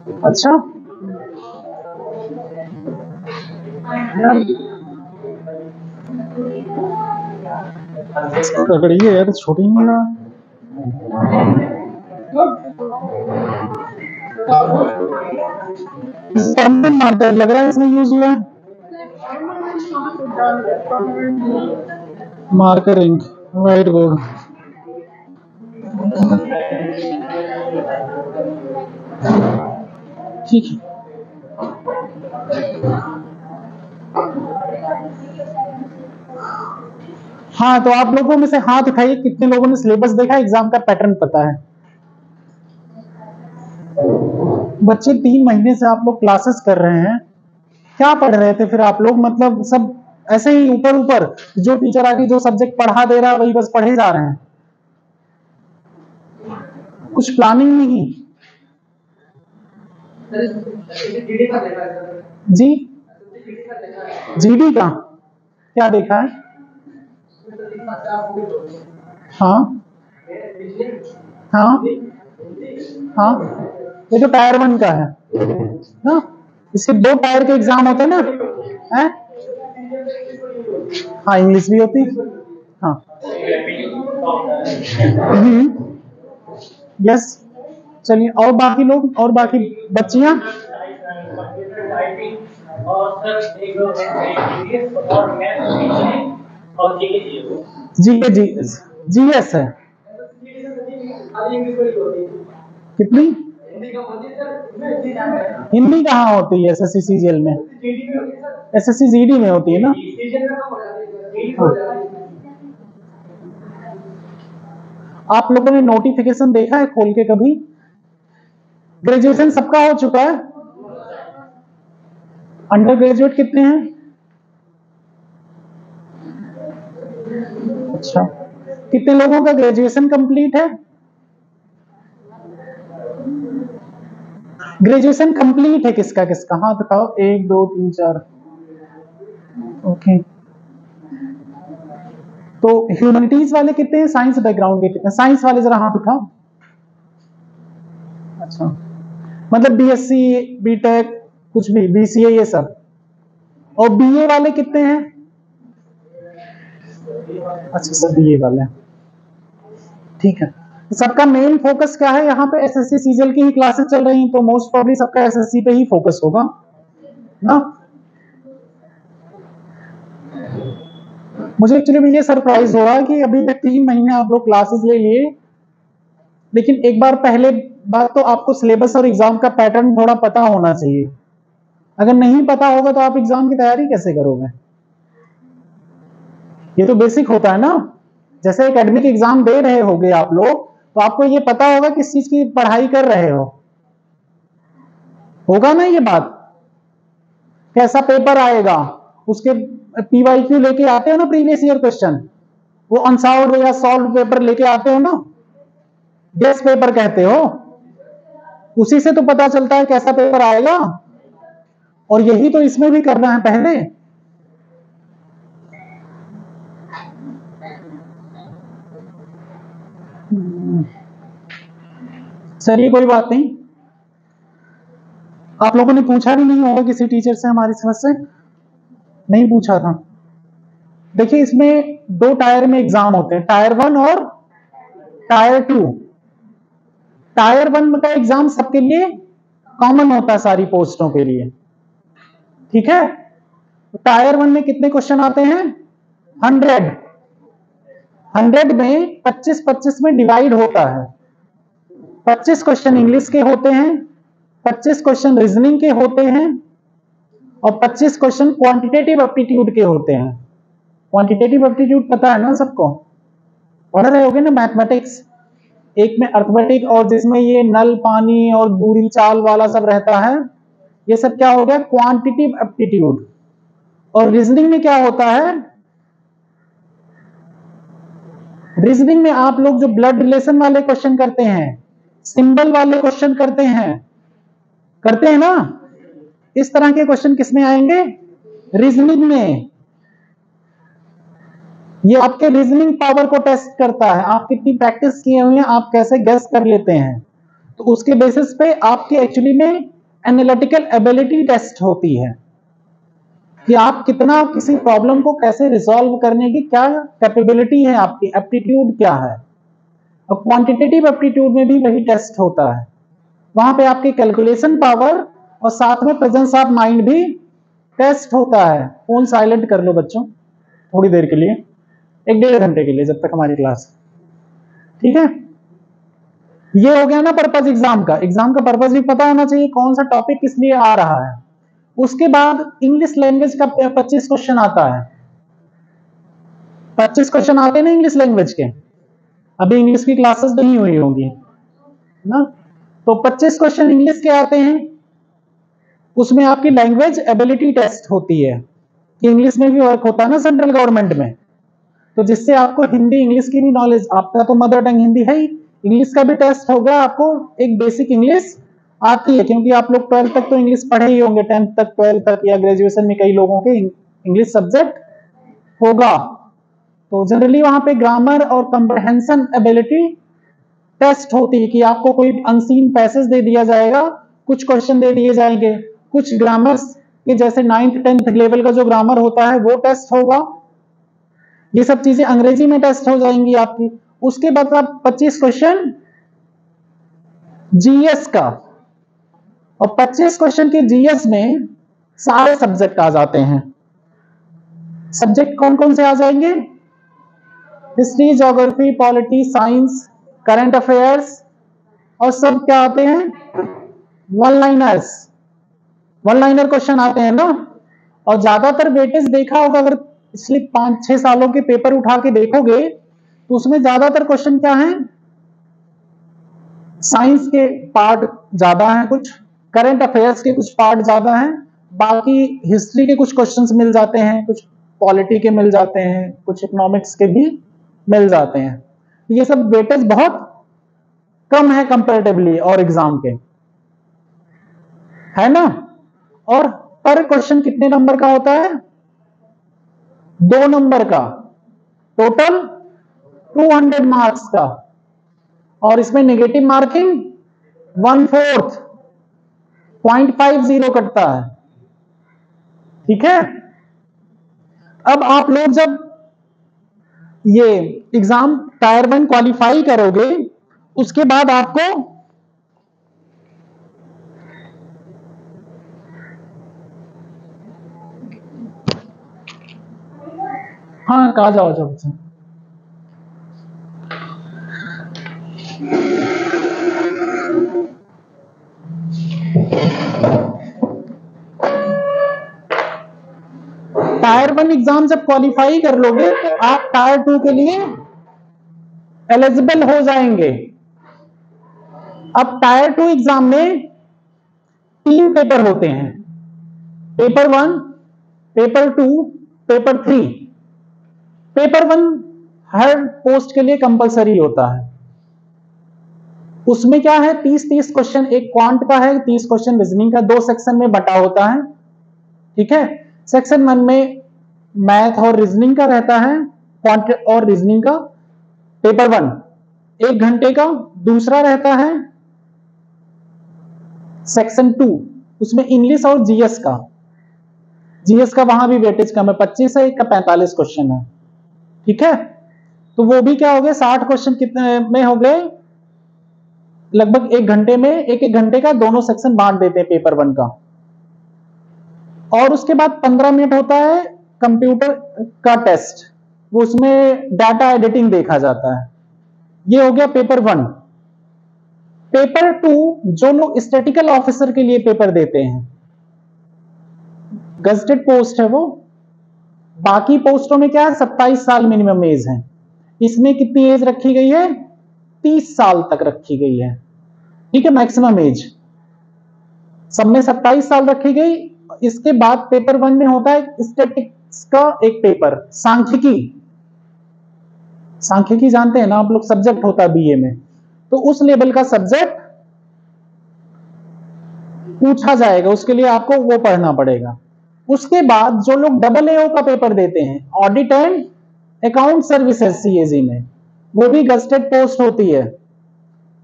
अच्छा यार तगड़ी है यार, छोटी नहीं ना। परमानेंट मार्कर लग रहा है इसमें यूज हुआ है। Marker ink, whiteboard. ठीक है, हाँ तो आप लोगों में से हाथ उठाइए, कितने लोगों ने सिलेबस देखा, एग्जाम का पैटर्न पता है। बच्चे 3 महीने से आप लोग क्लासेस कर रहे हैं, क्या पढ़ रहे थे फिर आप लोग? मतलब सब ऐसे ही ऊपर ऊपर, जो टीचर आगे जो सब्जेक्ट पढ़ा दे रहा है वही बस पढ़े जा रहे हैं, कुछ प्लानिंग नहीं। जी जीडी का क्या देखा है? हाँ हाँ हाँ, ये तो टायर 1 का है ना, इसके 2 टायर के एग्जाम होते हैं ना, है? हाँ इंग्लिश भी होती है, हाँ। यस, चलिए और बाकी लोग और बाकी बच्चियां। जीके जी जीएस है कितनी? हिंदी कहाँ होती है एसएससी सीजीएल में? एसएससी जीडी में होती है ना। हाँ। आप लोगों ने नोटिफिकेशन देखा है खोल के कभी? ग्रेजुएशन सबका हो चुका है, अंडर ग्रेजुएट कितने हैं? अच्छा, कितने लोगों का ग्रेजुएशन कंप्लीट है? ग्रेजुएशन कंप्लीट है किसका किसका, हाथ उठाओ, 1 2 3 4। ओके, तो ह्यूमैनिटीज वाले कितने हैं, साइंस बैकग्राउंड के कितने? साइंस वाले जरा हाथ उठाओ। अच्छा, मतलब बीएससी बीटेक कुछ भी, बीसीए ये सब। और बीए वाले कितने हैं? अच्छा सब बीए वाले, ठीक है। सबका मेन फोकस क्या है यहाँ पे? एसएससी सीजीएल की ही क्लासेस चल रही हैं, तो मोस्ट प्रॉब्ली सबका एसएससी पे ही फोकस होगा ना। मुझे एक्चुअली ये सरप्राइज हुआ कि अभी तक 3 महीने आप लोग क्लासेस ले लिए, लेकिन एक बार पहले बात तो आपको सिलेबस और एग्जाम का पैटर्न थोड़ा पता होना चाहिए। अगर नहीं पता होगा तो आप एग्जाम की तैयारी कैसे करोगे? ये तो बेसिक होता है ना। जैसे एकेडमिक एग्जाम दे रहे होगे आप लोग, तो आपको ये पता होगा किस चीज की पढ़ाई कर रहे हो, होगा ना ये बात? कैसा पेपर आएगा, उसके पीवाईक्यू लेके आते हो ना, प्रीवियस ईयर क्वेश्चन, वो अनसॉल्व्ड या सॉल्व पेपर लेके आते हो ना, गेस पेपर कहते हो, उसी से तो पता चलता है कैसा पेपर आएगा। और यही तो इसमें भी करना है पहले। चलिए कोई बात नहीं, आप लोगों ने पूछा भी नहीं होगा किसी टीचर से हमारी समझ से, नहीं पूछा था। देखिए इसमें 2 टायर में एग्जाम होते हैं, टायर 1 और टायर 2। टायर 1 का एग्जाम सबके लिए कॉमन होता है, सारी पोस्टों के लिए, ठीक है। टायर 1 में कितने क्वेश्चन आते हैं? 100 में 25-25 में डिवाइड होता है। 25 क्वेश्चन इंग्लिश के होते हैं, 25 क्वेश्चन रीजनिंग के होते हैं, और 25 क्वेश्चन क्वांटिटेटिव एप्टीट्यूड के होते हैं। क्वांटिटेटिव एप्टीट्यूड पता है ना सबको, पढ़ रहे होगे ना मैथमेटिक्स। एक में अर्थमेटिक, और जिसमें ये नल पानी और दूरी चाल वाला सब रहता है, ये सब क्या हो गया? Quantitative aptitude. और रीजनिंग में क्या होता है? रीजनिंग में आप लोग जो ब्लड रिलेशन वाले क्वेश्चन करते हैं, सिंबल वाले क्वेश्चन करते हैं ना, इस तरह के क्वेश्चन किसमें आएंगे? रीजनिंग में। ये आपके रीजनिंग पावर को टेस्ट करता है, आप कितनी प्रैक्टिस किए हुए हैं, आप कैसे गेस कर लेते हैं, तो उसके बेसिस पे आपके एक्चुअली में एनालिटिकल एबिलिटी टेस्ट होती है कि आप कितना किसी प्रॉब्लम को कैसे रिजॉल्व करने की क्या कैपेबिलिटी है, आपकी एप्टीट्यूड क्या है। और क्वांटिटेटिव एप्टीट्यूड में भी वही टेस्ट होता है, वहां पे आपकी कैलकुलेशन पावर और साथ में प्रेजेंस ऑफ माइंड भी टेस्ट होता है। फोन साइलेंट कर लो बच्चों थोड़ी देर के लिए, 1-1.5 घंटे के लिए, जब तक हमारी क्लास, ठीक है। ये हो गया ना पर्पज एग्जाम का। एग्जाम का पर्पज भी पता होना चाहिए, कौन सा टॉपिक किस लिए आ रहा है। उसके बाद इंग्लिश लैंग्वेज का 25 क्वेश्चन आता है। 25 क्वेश्चन आते हैं ना इंग्लिश लैंग्वेज के। अभी इंग्लिश की क्लासेस नहीं हुई होंगी ना, तो 25 क्वेश्चन इंग्लिश के आते हैं। उसमें आपकी लैंग्वेज एबिलिटी टेस्ट होती है कि इंग्लिश में भी वर्क होता है ना सेंट्रल गवर्नमेंट में, तो जिससे आपको हिंदी इंग्लिश की भी नॉलेज, आपका तो मदर टंग हिंदी है ही, इंग्लिश का भी टेस्ट होगा। आपको एक बेसिक इंग्लिश आती है, क्योंकि आप लोग 12th तक तो इंग्लिश पढ़े ही होंगे, 10th तक 12th तक, या ग्रेजुएशन में कई लोगों के इंग्लिश सब्जेक्ट होगा। तो जनरली वहां पे ग्रामर और कंप्रहेंशन एबिलिटी टेस्ट होती है कि आपको कोई अनसीन पैसेज दे दिया जाएगा, कुछ क्वेश्चन दे दिए जाएंगे, कुछ ग्रामर के जैसे 9th 10th लेवल का जो ग्रामर होता है वो टेस्ट होगा। ये सब चीजें अंग्रेजी में टेस्ट हो जाएंगी आपकी। उसके बाद आप 25 क्वेश्चन जीएस का, और 25 क्वेश्चन के जीएस में सारे सब्जेक्ट आ जाते हैं। सब्जेक्ट कौन कौन से आ जाएंगे? History, geography, polity, science, current affairs, और सब क्या आते हैं? One liners. One liner question आते हैं ना। और ज्यादातर वेटेज देखा होगा, अगर पिछले 5-6 सालों के पेपर उठा के देखोगे तो उसमें ज्यादातर क्वेश्चन क्या है? साइंस के पार्ट ज्यादा हैं, कुछ करंट अफेयर्स के कुछ पार्ट ज्यादा हैं, बाकी हिस्ट्री के कुछ क्वेश्चंस मिल जाते हैं, कुछ पॉलिटी के मिल जाते हैं, कुछ इकोनॉमिक्स के भी मिल जाते हैं। ये सब वेटेज बहुत कम है कंपैरेटिवली और एग्जाम के, है ना। और पर क्वेश्चन कितने नंबर का होता है? 2 नंबर का, टोटल 200 मार्क्स का। और इसमें नेगेटिव मार्किंग 1/4 0.50 कटता है, ठीक है। अब आप लोग जब ये एग्जाम टायर 1 क्वालिफाई करोगे, उसके बाद आपको हाँ कहा जाओ जाओ बच्चा। टायर 1 एग्जाम जब क्वालिफाई कर लोगे तो आप टायर 2 के लिए एलिजिबल हो जाएंगे। अब टायर 2 एग्जाम में 3 पेपर होते हैं, पेपर 1, पेपर 2, पेपर 3। पेपर 1 हर पोस्ट के लिए कंपलसरी होता है। उसमें क्या है, 30-30 क्वेश्चन, एक क्वांट का है, 30 क्वेश्चन रीजनिंग का, 2 सेक्शन में बटा होता है, ठीक है। सेक्शन 1 में मैथ और रीजनिंग का रहता है, क्वांट और रीजनिंग का, पेपर 1 1 घंटे का। दूसरा रहता है सेक्शन 2, उसमें इंग्लिश और जीएस का। जीएस का वहां भी वेटेज कम है, 25 है, एक का 45 क्वेश्चन है, ठीक है। तो वो भी क्या हो गए, 60 क्वेश्चन कितने में हो गए? लगभग 1 घंटे में, 1-1 घंटे का दोनों सेक्शन बांट देते हैं पेपर 1 का। और उसके बाद 15 मिनट होता है कंप्यूटर का टेस्ट, वो उसमें डाटा एडिटिंग देखा जाता है। ये हो गया पेपर 1। पेपर 2 जो लोग स्टैटिकल ऑफिसर के लिए पेपर देते हैं, गजेटेड पोस्ट है वो, बाकी पोस्टों में क्या है, 27 साल मिनिमम एज है। इसमें कितनी एज रखी गई है? 30 साल तक रखी गई है, ठीक है, मैक्सिमम एज। सब में 27 साल रखी गई। इसके बाद पेपर 1 में होता है स्टैटिक्स का एक पेपर, सांख्यिकी। सांख्यिकी जानते हैं ना आप लोग, सब्जेक्ट होता है बीए में, तो उस लेवल का सब्जेक्ट पूछा जाएगा, उसके लिए आपको वो पढ़ना पड़ेगा। उसके बाद जो लोग AAO का पेपर देते हैं, audit and account services CAG में, वो भी गजेटेड पोस्ट होती है।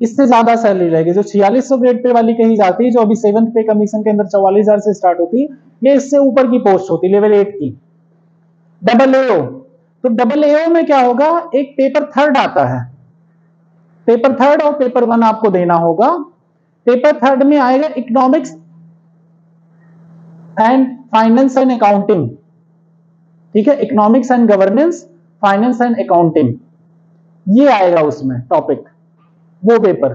इससे ज्यादा सैलरी रहेगी। जो 4600 ग्रेड पे वाली कही जाती है, जो अभी 7th पे कमीशन के अंदर 44,000 से स्टार्ट होती है, ये इससे ऊपर की पोस्ट होती है, लेवल 8 की। डबल एओ, तो डबल एओ में क्या होगा, एक पेपर थर्ड आता है, पेपर थर्ड और पेपर 1 आपको देना होगा। पेपर थर्ड में आएगा economics and finance and accounting, ठीक है, economics and governance, finance and accounting, ये आएगा उसमें टॉपिक, वो पेपर।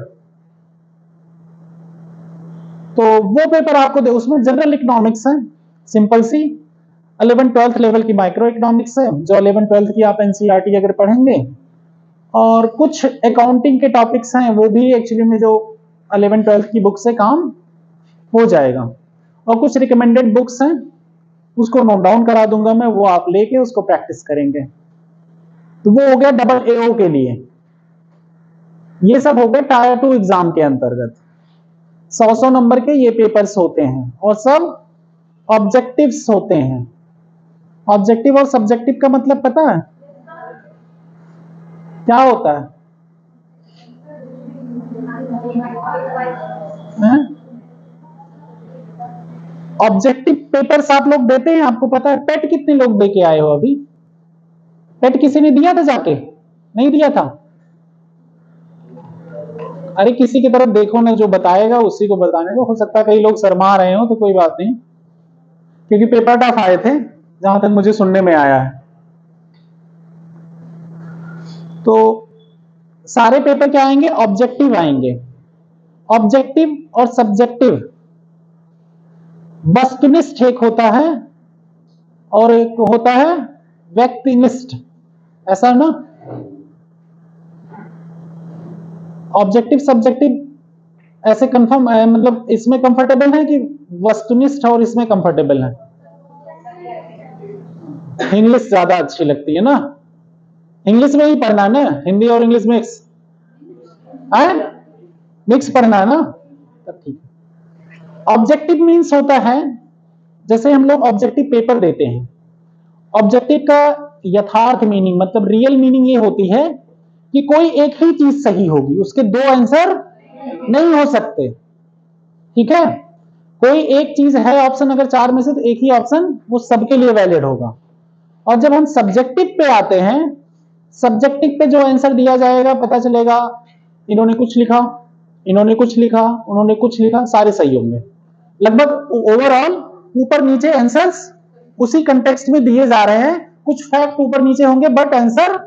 तो वो पेपर आपको दे, उसमें जनरल इकोनॉमिक्स है, सिंपल सी, 11th-12th लेवल की माइक्रो इकोनॉमिक्स है, जो 11th-12th की आप एनसीईआरटी अगर पढ़ेंगे, और कुछ अकाउंटिंग के टॉपिक्स हैं, वो भी एक्चुअली में जो 11th-12th की बुक से काम हो जाएगा। और कुछ रिकमेंडेड बुक्स हैं, उसको नोट डाउन करा दूंगा मैं, वो आप लेके उसको प्रैक्टिस करेंगे। तो वो हो गया डबल एओ के लिए। ये सब हो गए टायर 2 एग्जाम के अंतर्गत। 100 नंबर के ये पेपर्स होते हैं, और सब ऑब्जेक्टिव्स होते हैं। ऑब्जेक्टिव और सब्जेक्टिव का मतलब पता है क्या होता है? ऑब्जेक्टिव पेपर्स आप लोग देते हैं, आपको पता है? पेट कितने लोग दे के आए हो अभी? पेट किसी ने दिया था जाके? नहीं दिया था? अरे किसी की तरफ देखो ना, जो बताएगा उसी को बताने दो। हो सकता है कई लोग शर्मा रहे हो, तो कोई बात नहीं, क्योंकि पेपर टफ आए थे जहां तक मुझे सुनने में आया है। तो सारे पेपर क्या आएंगे? ऑब्जेक्टिव आएंगे। ऑब्जेक्टिव और सब्जेक्टिव, वस्तुनिष्ठ एक होता है और एक होता है व्यक्तिनिष्ठ, ऐसा ना? ऑब्जेक्टिव सब्जेक्टिव ऐसे कंफर्म, मतलब इसमें कंफर्टेबल है कि वस्तुनिष्ठ और इसमें कंफर्टेबल है? इंग्लिश ज्यादा अच्छी लगती है ना? इंग्लिश में ही पढ़ना है ना, हिंदी और इंग्लिश मिक्स है, मिक्स पढ़ना है ना, तब ठीक है। ऑब्जेक्टिव मीन्स होता है, जैसे हम लोग ऑब्जेक्टिव पेपर देते हैं, ऑब्जेक्टिव का यथार्थ मीनिंग, मतलब रियल मीनिंग ये होती है कि कोई एक ही चीज सही होगी, उसके दो आंसर नहीं हो सकते, ठीक है? कोई एक चीज है ऑप्शन अगर 4 में से, तो एक ही ऑप्शन वो सबके लिए वैलिड होगा। और जब हम सब्जेक्टिव पे आते हैं, सब्जेक्टिव पे जो आंसर दिया जाएगा, पता चलेगा इन्होंने कुछ लिखा, इन्होंने कुछ लिखा, उन्होंने कुछ लिखा, सारे सही होंगे लगभग। ओवरऑल ऊपर नीचे आंसर्स उसी कंटेक्स्ट में दिए जा रहे हैं, कुछ फैक्ट ऊपर नीचे होंगे, बट आंसर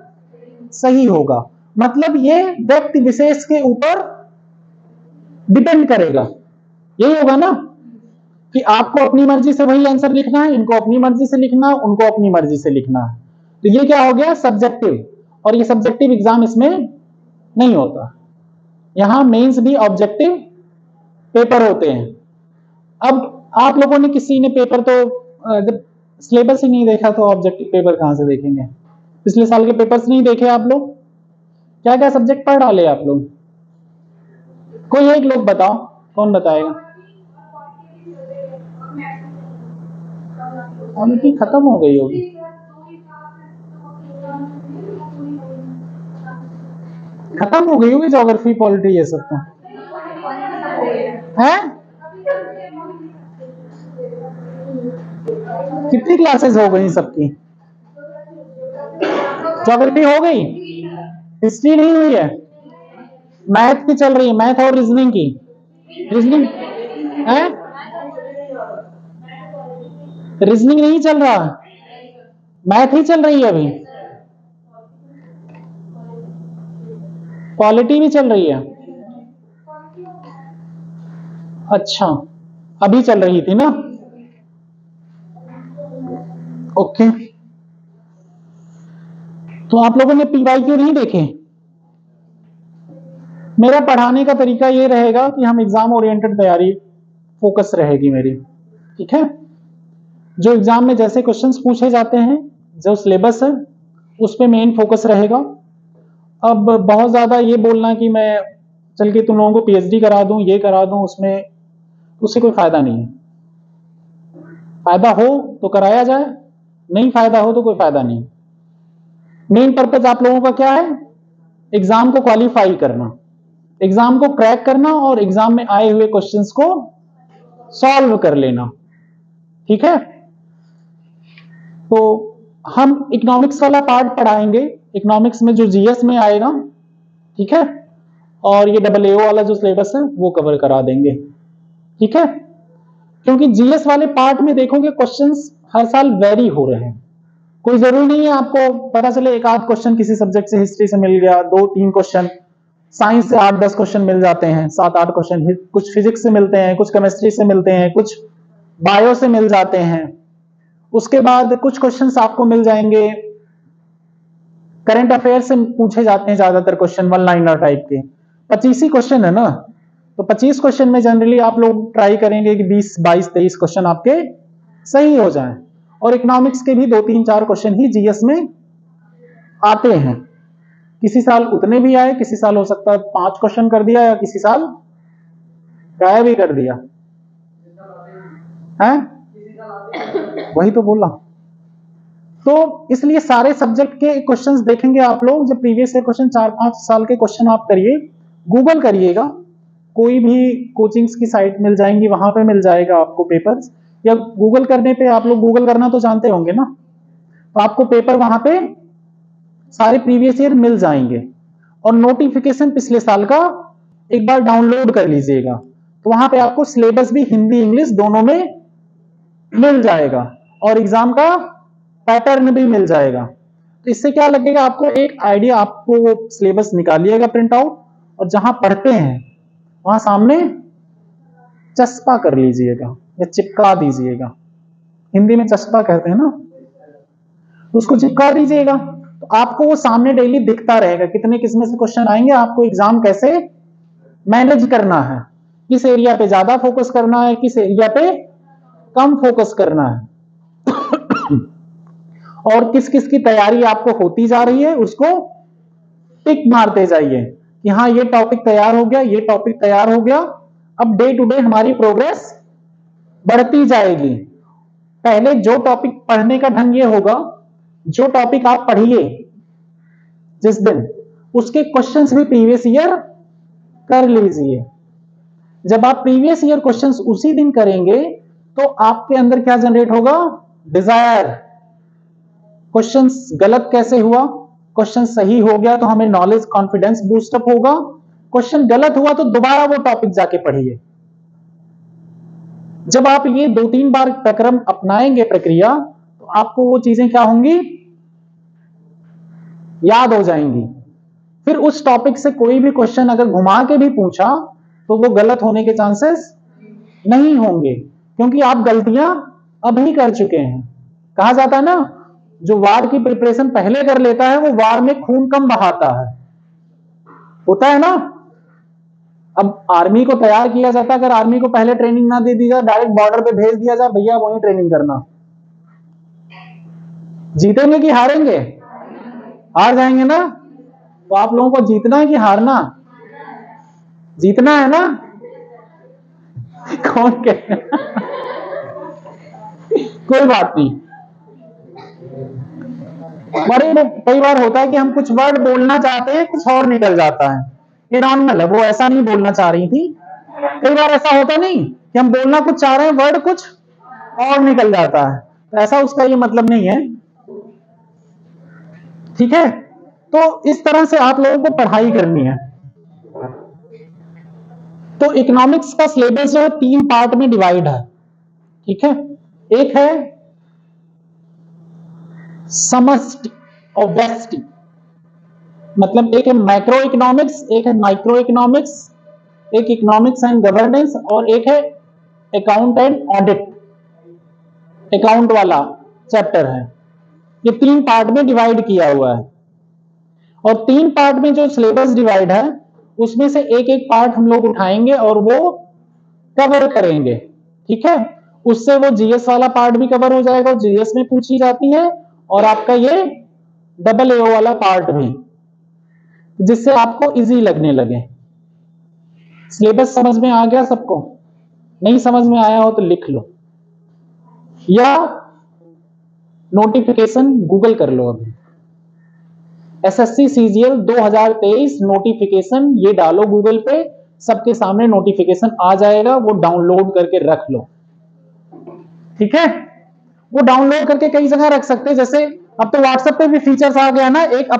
सही होगा। मतलब ये व्यक्ति विशेष के ऊपर डिपेंड करेगा, यही होगा ना, कि आपको अपनी मर्जी से वही आंसर लिखना है, इनको अपनी मर्जी से लिखना है, उनको अपनी मर्जी से लिखना है। तो ये क्या हो गया? सब्जेक्टिव। और ये सब्जेक्टिव एग्जाम इसमें नहीं होता, यहां मेंस भी ऑब्जेक्टिव पेपर होते हैं। अब आप लोगों ने, किसी ने पेपर तो जब सिलेबस ही नहीं देखा, तो ऑब्जेक्टिव पेपर कहां से देखेंगे? पिछले साल के पेपर्स नहीं देखे आप लोग? क्या क्या सब्जेक्ट पढ़ डाले आप लोग? कोई एक लोग बताओ, कौन बताएगा? पॉलिटी खत्म हो गई होगी। खत्म हो गई होगी ज्योग्राफी, पॉलिटी, ये सब तो है। कितनी क्लासेस हो गई सबकी? ज्योग्राफी हो गई, हिस्ट्री नहीं हुई है, मैथ की चल रही है, मैथ और रीजनिंग की। रीजनिंग है, रीजनिंग नहीं चल रहा, मैथ ही चल रही है अभी। पॉलिटी भी चल रही है, अच्छा, अभी चल रही थी ना? ओके। तो आप लोगों ने पीवाईक्यू नहीं देखे? मेरा पढ़ाने का तरीका ये रहेगा कि हम एग्जाम ओरिएंटेड तैयारी फोकस रहेगी मेरी, ठीक है? जो एग्जाम में जैसे क्वेश्चंस पूछे जाते हैं, जो सिलेबस है, उस पे मेन फोकस रहेगा। अब बहुत ज्यादा ये बोलना कि मैं चल के तुम लोगों को पीएचडी करा दूं, ये करा दूं, उसमें उससे कोई फायदा नहीं है। फायदा हो तो कराया जाए, नहीं फायदा हो तो कोई फायदा नहीं। मेन पर्पज आप लोगों का क्या है? एग्जाम को क्वालिफाई करना, एग्जाम को क्रैक करना और एग्जाम में आए हुए क्वेश्चंस को सॉल्व कर लेना, ठीक है। तो हम इकोनॉमिक्स वाला पार्ट पढ़ाएंगे, इकोनॉमिक्स में जो जीएस में आएगा, ठीक है, और ये डबल एओ वाला जो सिलेबस है वो कवर करा देंगे, ठीक है। क्योंकि जीएस वाले पार्ट में देखोगे क्वेश्चंस हर साल वेरी हो रहे हैं, कोई जरूरी नहीं है आपको पता चले एक आध क्वेश्चन किसी सब्जेक्ट से, हिस्ट्री से मिल गया 2-3 क्वेश्चन, साइंस से 8-10 क्वेश्चन मिल जाते हैं, 7-8 क्वेश्चन, कुछ फिजिक्स से मिलते हैं, कुछ केमिस्ट्री से मिलते हैं, कुछ बायो से मिल जाते हैं। उसके बाद कुछ क्वेश्चंस आपको मिल जाएंगे करंट अफेयर से, पूछे जाते हैं ज्यादातर क्वेश्चन 1 लाइनर टाइप के, 25 ही क्वेश्चन है ना, तो 25 क्वेश्चन में जनरली आप लोग ट्राई करेंगे कि 20, 22, 23 क्वेश्चन आपके सही हो जाएं। और इकोनॉमिक्स के भी 2-3-4 क्वेश्चन ही जीएस में आते हैं, किसी साल उतने भी आए, किसी साल हो सकता है 5 क्वेश्चन कर दिया, या किसी साल गायब भी कर दिया है, वही तो बोला। तो इसलिए सारे सब्जेक्ट के क्वेश्चंस देखेंगे आप लोग, जब प्रीवियस ईयर क्वेश्चन 4-5 साल के क्वेश्चन आप करिए, गूगल करिएगा, कोई भी कोचिंग्स की साइट मिल जाएंगी, वहां पे मिल जाएगा आपको पेपर्स, या गूगल करने पे, आप लोग गूगल करना तो जानते होंगे ना, तो आपको पेपर वहां पे सारे प्रीवियस ईयर मिल जाएंगे। और नोटिफिकेशन पिछले साल का एक बार डाउनलोड कर लीजिएगा, तो वहां पे आपको सिलेबस भी हिंदी इंग्लिश दोनों में मिल जाएगा, और एग्जाम का पैटर्न भी मिल जाएगा। तो इससे क्या लगेगा आपको, एक आइडिया, आपको वो सिलेबस निकालिएगा प्रिंट आउट, और जहां पढ़ते हैं वहां सामने चस्पा कर लीजिएगा या चिपका दीजिएगा, हिंदी में चस्पा कहते हैं ना, उसको चिपका दीजिएगा, तो आपको वो सामने डेली दिखता रहेगा कितने किस्म से क्वेश्चन आएंगे, आपको एग्जाम कैसे मैनेज करना है, किस एरिया पे ज्यादा फोकस करना है, किस एरिया पे कम फोकस करना है, और किस किस की तैयारी आपको होती जा रही है, उसको टिक मारते जाइए कि हाँ ये टॉपिक तैयार हो गया, ये टॉपिक तैयार हो गया। अब डे टू डे हमारी प्रोग्रेस बढ़ती जाएगी। पहले जो टॉपिक पढ़ने का ढंग ये होगा, जो टॉपिक आप पढ़िए जिस दिन, उसके क्वेश्चंस भी प्रीवियस ईयर कर लीजिए। जब आप प्रीवियस ईयर क्वेश्चंस उसी दिन करेंगे तो आपके अंदर क्या जनरेट होगा, डिजायर। क्वेश्चंस गलत कैसे हुआ, क्वेश्चन सही हो गया तो हमें नॉलेज कॉन्फिडेंस बूस्टअप होगा, क्वेश्चन गलत हुआ तो दोबारा वो टॉपिक जाके पढ़िए। जब आप ये 2-3 बार प्रक्रम अपनाएंगे प्रक्रिया, तो आपको वो चीजें क्या होंगी, याद हो जाएंगी। फिर उस टॉपिक से कोई भी क्वेश्चन अगर घुमा के भी पूछा तो वो गलत होने के चांसेस नहीं होंगे, क्योंकि आप गलतियां अभी कर चुके हैं। कहा जाता है ना, जो वार की प्रिपरेशन पहले कर लेता है वो वार में खून कम बहाता है, होता है ना। अब आर्मी को तैयार किया जाता है, अगर आर्मी को पहले ट्रेनिंग ना दे दी जाए, डायरेक्ट बॉर्डर पे भेज दिया जाए, भैया वहीं ट्रेनिंग करना, जीतेंगे कि हारेंगे, हार जाएंगे ना। तो आप लोगों को जीतना है कि हारना, जीतना है ना, कौन कहे कोई बात नहीं। बड़े कई बार होता है कि हम कुछ वर्ड बोलना चाहते हैं, कुछ और निकल जाता है, ये नॉर्मल है, वो ऐसा नहीं बोलना चाह रही थी। कई बार ऐसा होता नहीं कि हम बोलना कुछ चाह रहे हैं, वर्ड कुछ और निकल जाता है, तो ऐसा उसका ये मतलब नहीं है, ठीक है। तो इस तरह से आप लोगों को पढ़ाई करनी है। तो इकोनॉमिक्स का सिलेबस जो है 3 पार्ट में डिवाइड है, ठीक है। एक है समष्टि और व्यष्टि, मतलब एक है मैक्रो इकोनॉमिक्स, एक है माइक्रो इकोनॉमिक्स, एक इकोनॉमिक्स एंड गवर्नेंस, और एक है अकाउंट एंड ऑडिट, अकाउंट वाला चैप्टर है। ये 3 पार्ट में डिवाइड किया हुआ है, और 3 पार्ट में जो सिलेबस डिवाइड है उसमें से एक एक पार्ट हम लोग उठाएंगे और वो कवर करेंगे, ठीक है। उससे वो जीएस वाला पार्ट भी कवर हो जाएगा, जीएस में पूछी जाती है, और आपका ये डबल एओ वाला पार्ट भी, जिससे आपको इजी लगने लगे। सिलेबस समझ में आ गया सबको? नहीं समझ में आया हो तो लिख लो, या नोटिफिकेशन गूगल कर लो अभी। एसएससी सीजीएल 2023 नोटिफिकेशन, ये डालो गूगल पे, सबके सामने नोटिफिकेशन आ जाएगा, वो डाउनलोड करके रख लो। ठीक है, वो डाउनलोड करके कई जगह रख सकते हैं, जैसे अब तो व्हाट्सएप पे भी फीचर्स आ गया ना, एक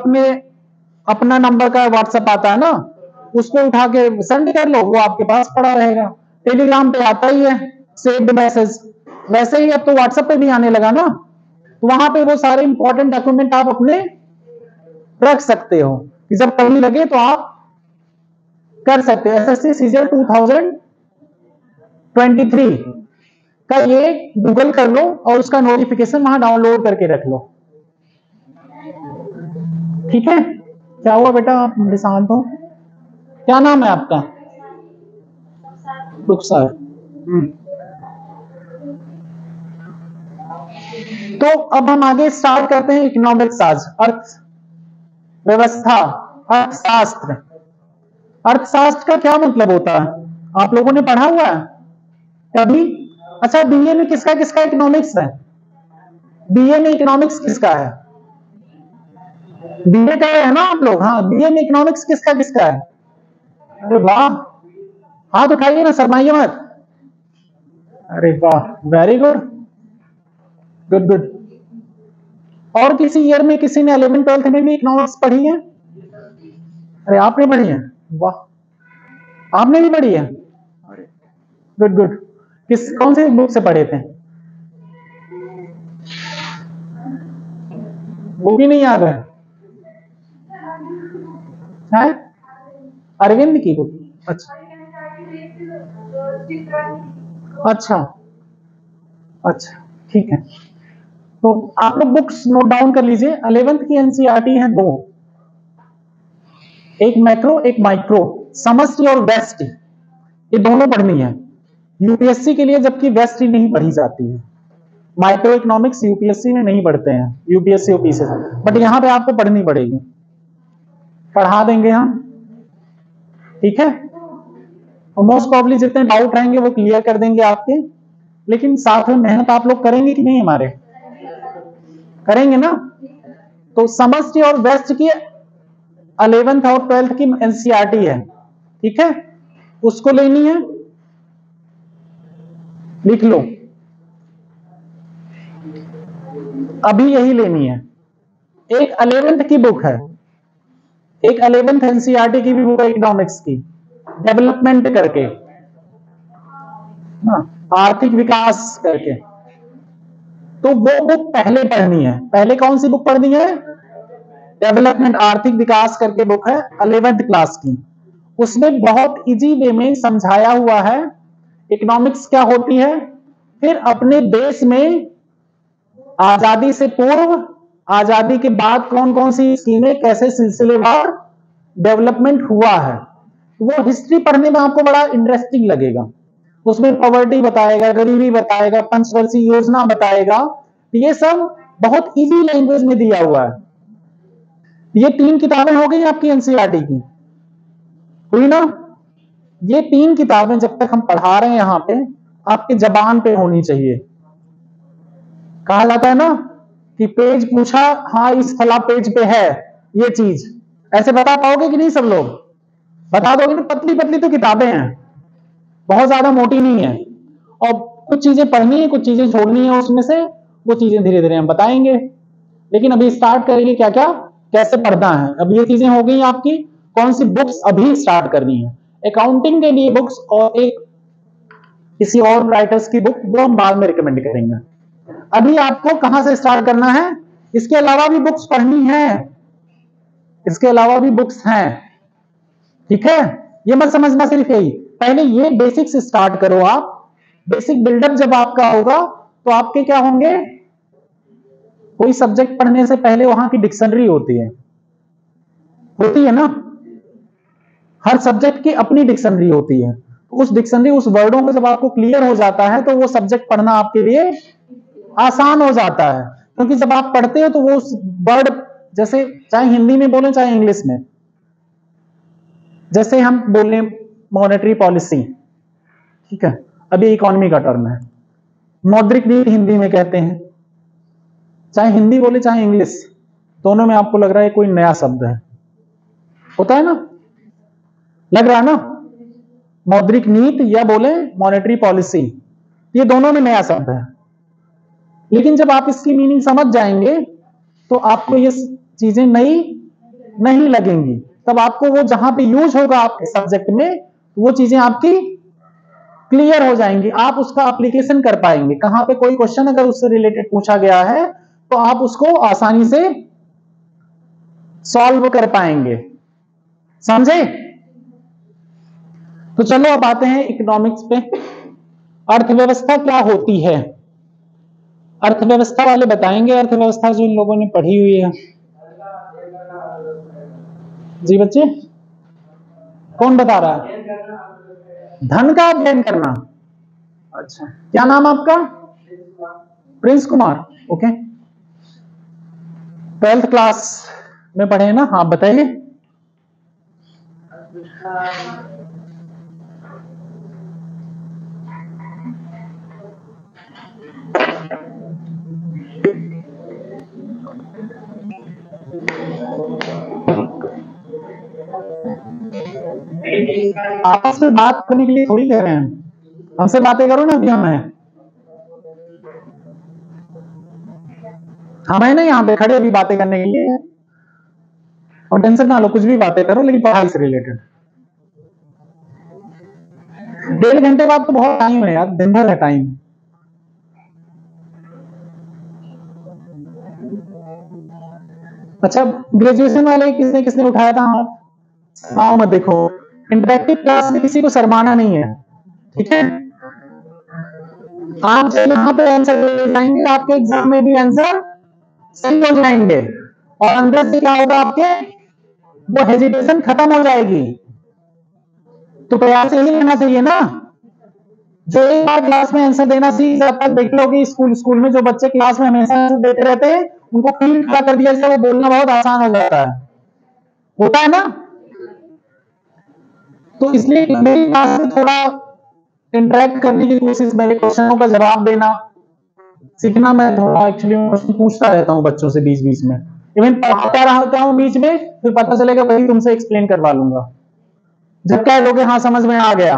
अपना नंबर का व्हाट्सएप आता है ना, उसको उठा के सेंड कर लो, वो आपके पास पड़ा रहेगा। टेलीग्राम पे आता ही है सेव्ड मैसेज, वैसे ही अब तो व्हाट्सएप पे भी आने लगा ना, तो वहां पे वो सारे इंपॉर्टेंट डॉक्यूमेंट आप अपने रख सकते हो कि जब कभी लगे तो आप कर सकते हो। एसएससी सीजीएल 2023 का ये गूगल कर लो और उसका नोटिफिकेशन वहां डाउनलोड करके रख लो। ठीक है, क्या हुआ बेटा, आप शांत हो? क्या नाम है आपका? रुखसार। तो अब हम आगे स्टार्ट करते हैं इकोनॉमिक्स आज, अर्थ व्यवस्था, अर्थशास्त्र। अर्थशास्त्र का क्या मतलब होता है, आप लोगों ने पढ़ा हुआ है कभी? अच्छा, बीए में किसका किसका इकोनॉमिक्स है? बीए में इकोनॉमिक्स किसका है? बीए का है ना आप लोग? हाँ, बीए में इकोनॉमिक्स किसका किसका है? अरे वाह, हाथ उठाइए ना, शर्माइए मत। अरे वाह, वेरी गुड, गुड गुड। और किसी ईयर में किसी ने 11th 12th में भी इकोनॉमिक्स पढ़ी है? अरे आपने पढ़ी है, वाह, आपने भी पढ़ी है, गुड गुड। कौन से बुक से पढ़े थे? वो भी नहीं याद है? अरविंद की बुक? अच्छा अच्छा अच्छा, ठीक है। तो आप लोग बुक्स नोट डाउन कर लीजिए। 11th की एनसीईआरटी है दो, एक मैक्रो एक माइक्रो, समष्टि और व्यष्टि, ये दोनों पढ़नी है यूपीएससी के लिए, जबकि व्यष्टि नहीं पढ़ी जाती है। माइक्रो इकोनॉमिक्स यूपीएससी में नहीं पढ़ते हैं, यूपीएससी ओपीसी, बट यहाँ पे आपको पढ़नी पड़ेगी, पढ़ा देंगे हम। ठीक है, मोस्ट प्रॉब्ली जितने डाउट रहेंगे वो क्लियर कर देंगे आपके, लेकिन साथ में मेहनत आप लोग करेंगे कि नहीं? हमारे करेंगे ना? तो समष्टि और व्यष्टि की 11th और 12th की एनसीईआरटी है, ठीक है, उसको लेनी है, लिख लो, अभी यही लेनी है। एक 11th की बुक है, एक 11th एनसीईआरटी की भी बुक है इकोनॉमिक्स की, डेवलपमेंट करके, आर्थिक विकास करके, तो वो बुक पहले पढ़नी है। पहले कौन सी बुक पढ़नी है? डेवलपमेंट, आर्थिक विकास करके बुक है 11th क्लास की। उसमें बहुत इजी वे में समझाया हुआ है इकोनॉमिक्स क्या होती है, फिर अपने देश में आजादी से पूर्व, आजादी के बाद कौन कौन सी स्कीमें, कैसे सिलसिलेवार डेवलपमेंट हुआ है। वो हिस्ट्री पढ़ने में आपको बड़ा इंटरेस्टिंग लगेगा। उसमें पॉवर्टी बताएगा, गरीबी बताएगा, पंचवर्षीय योजना बताएगा, ये सब बहुत इजी लैंग्वेज में दिया हुआ है। ये 3 किताबें हो गई आपकी एनसीईआरटी की, हुई ना? ये 3 किताबें जब तक हम पढ़ा रहे हैं यहाँ पे, आपके जबान पे होनी चाहिए। कहा जाता है ना कि पेज पूछा, हाँ इस फला पेज पे है ये चीज, ऐसे बता पाओगे कि नहीं? सब लोग बता दोगे ना? पतली पतली तो किताबें हैं, बहुत ज्यादा मोटी नहीं है, और कुछ चीजें पढ़नी है, कुछ चीजें छोड़नी है उसमें से, वो चीजें धीरे धीरे हम बताएंगे। लेकिन अभी स्टार्ट करेंगे क्या क्या, कैसे पढ़ना है। अब ये चीजें हो गई आपकी, कौन सी बुक्स अभी स्टार्ट करनी है। अकाउंटिंग के लिए बुक्स और एक किसी और राइटर्स की बुक, वो हम बाद में रिकमेंड करेंगे। अभी आपको कहां से स्टार्ट करना है? इसके अलावा भी बुक्स पढ़नी है, इसके अलावा भी बुक्स हैं, ठीक है? ये मत समझना सिर्फ यही, पहले ये बेसिक्स स्टार्ट करो आप। बेसिक बिल्डअप जब आपका होगा तो आपके क्या होंगे, कोई सब्जेक्ट पढ़ने से पहले वहां की डिक्शनरी होती है ना, हर सब्जेक्ट की अपनी डिक्शनरी होती है। उस डिक्शनरी, उस वर्डों को जब आपको क्लियर हो जाता है तो वो सब्जेक्ट पढ़ना आपके लिए आसान हो जाता है, क्योंकि जब आप पढ़ते हो तो वो वर्ड, जैसे चाहे हिंदी में बोले चाहे इंग्लिश में, जैसे हम बोले मॉनेटरी पॉलिसी, ठीक है, अभी इकोनॉमी का टर्म है, मौद्रिक नीति हिंदी में कहते हैं, चाहे हिंदी बोले चाहे इंग्लिश, दोनों में आपको लग रहा है कोई नया शब्द है, होता है ना, लग रहा है ना, मौद्रिक नीति या बोले मॉनेटरी पॉलिसी, ये दोनों में नया शब्द है। लेकिन जब आप इसकी मीनिंग समझ जाएंगे तो आपको ये चीजें नई नहीं लगेंगी, तब आपको वो जहां पे यूज होगा आपके सब्जेक्ट में वो चीजें आपकी क्लियर हो जाएंगी, आप उसका एप्लीकेशन कर पाएंगे। कहां पे कोई क्वेश्चन अगर उससे रिलेटेड पूछा गया है तो आप उसको आसानी से सॉल्व कर पाएंगे, समझे? तो चलो अब आते हैं इकोनॉमिक्स पे। अर्थव्यवस्था क्या होती है? अर्थव्यवस्था वाले बताएंगे, अर्थव्यवस्था जो इन लोगों ने पढ़ी हुई है। जी बच्चे, कौन बता रहा है? धन का अध्ययन करना। अच्छा, क्या नाम आपका? Prince Kumar. Okay, 12th class में पढ़े हैं ना? हाँ बताइए। आपस में बात करने के लिए थोड़ी कह रहे हैं, हमसे बातें करो ना। अभी हमें हम है ना यहाँ पे खड़े अभी बातें करने के लिए, और टेंशन ना लो, कुछ भी बातें करो लेकिन पढ़ाई से रिलेटेड। 1.5 घंटे बाद तो बहुत टाइम है यार, दिन भर है टाइम। अच्छा, ग्रेजुएशन वाले किसने किसने उठाया था हाथ? हाँ मत देखो, इंटरेक्टिव क्लास में किसी को शर्माना नहीं है, ठीक है? आप जब यहाँ पे आंसर दे जाएंगे आपके एग्जाम में भी आंसर सही हो जाएंगे, और अंदर से क्या होगा आपके, वो हेजिटेशन खत्म हो जाएगी। तो प्रयास यही रहना चाहिए ना, जो एक बार क्लास में आंसर देना सीख जाता है। देख लो कि स्कूल में जो बच्चे क्लास में हमेशा आंसर देते रहते हैं उनको फील्ड खड़ा कर दिया जाए, वो बोलना बहुत आसान हो जाता है, होता है ना? तो इसलिए मेरी क्लास में थोड़ा इंटरेक्ट करने की कोशिश, मेरे क्वेश्चनों का जवाब देना सीखना। मैं थोड़ा एक्चुअली क्वेश्चन पूछता रहता हूँ बच्चों से बीच बीच में, इवन पढ़ाता रहता हूँ बीच में, फिर पता चलेगा वही तुमसे एक्सप्लेन करवा लूंगा। जब कह लोगे हाँ समझ में आ गया,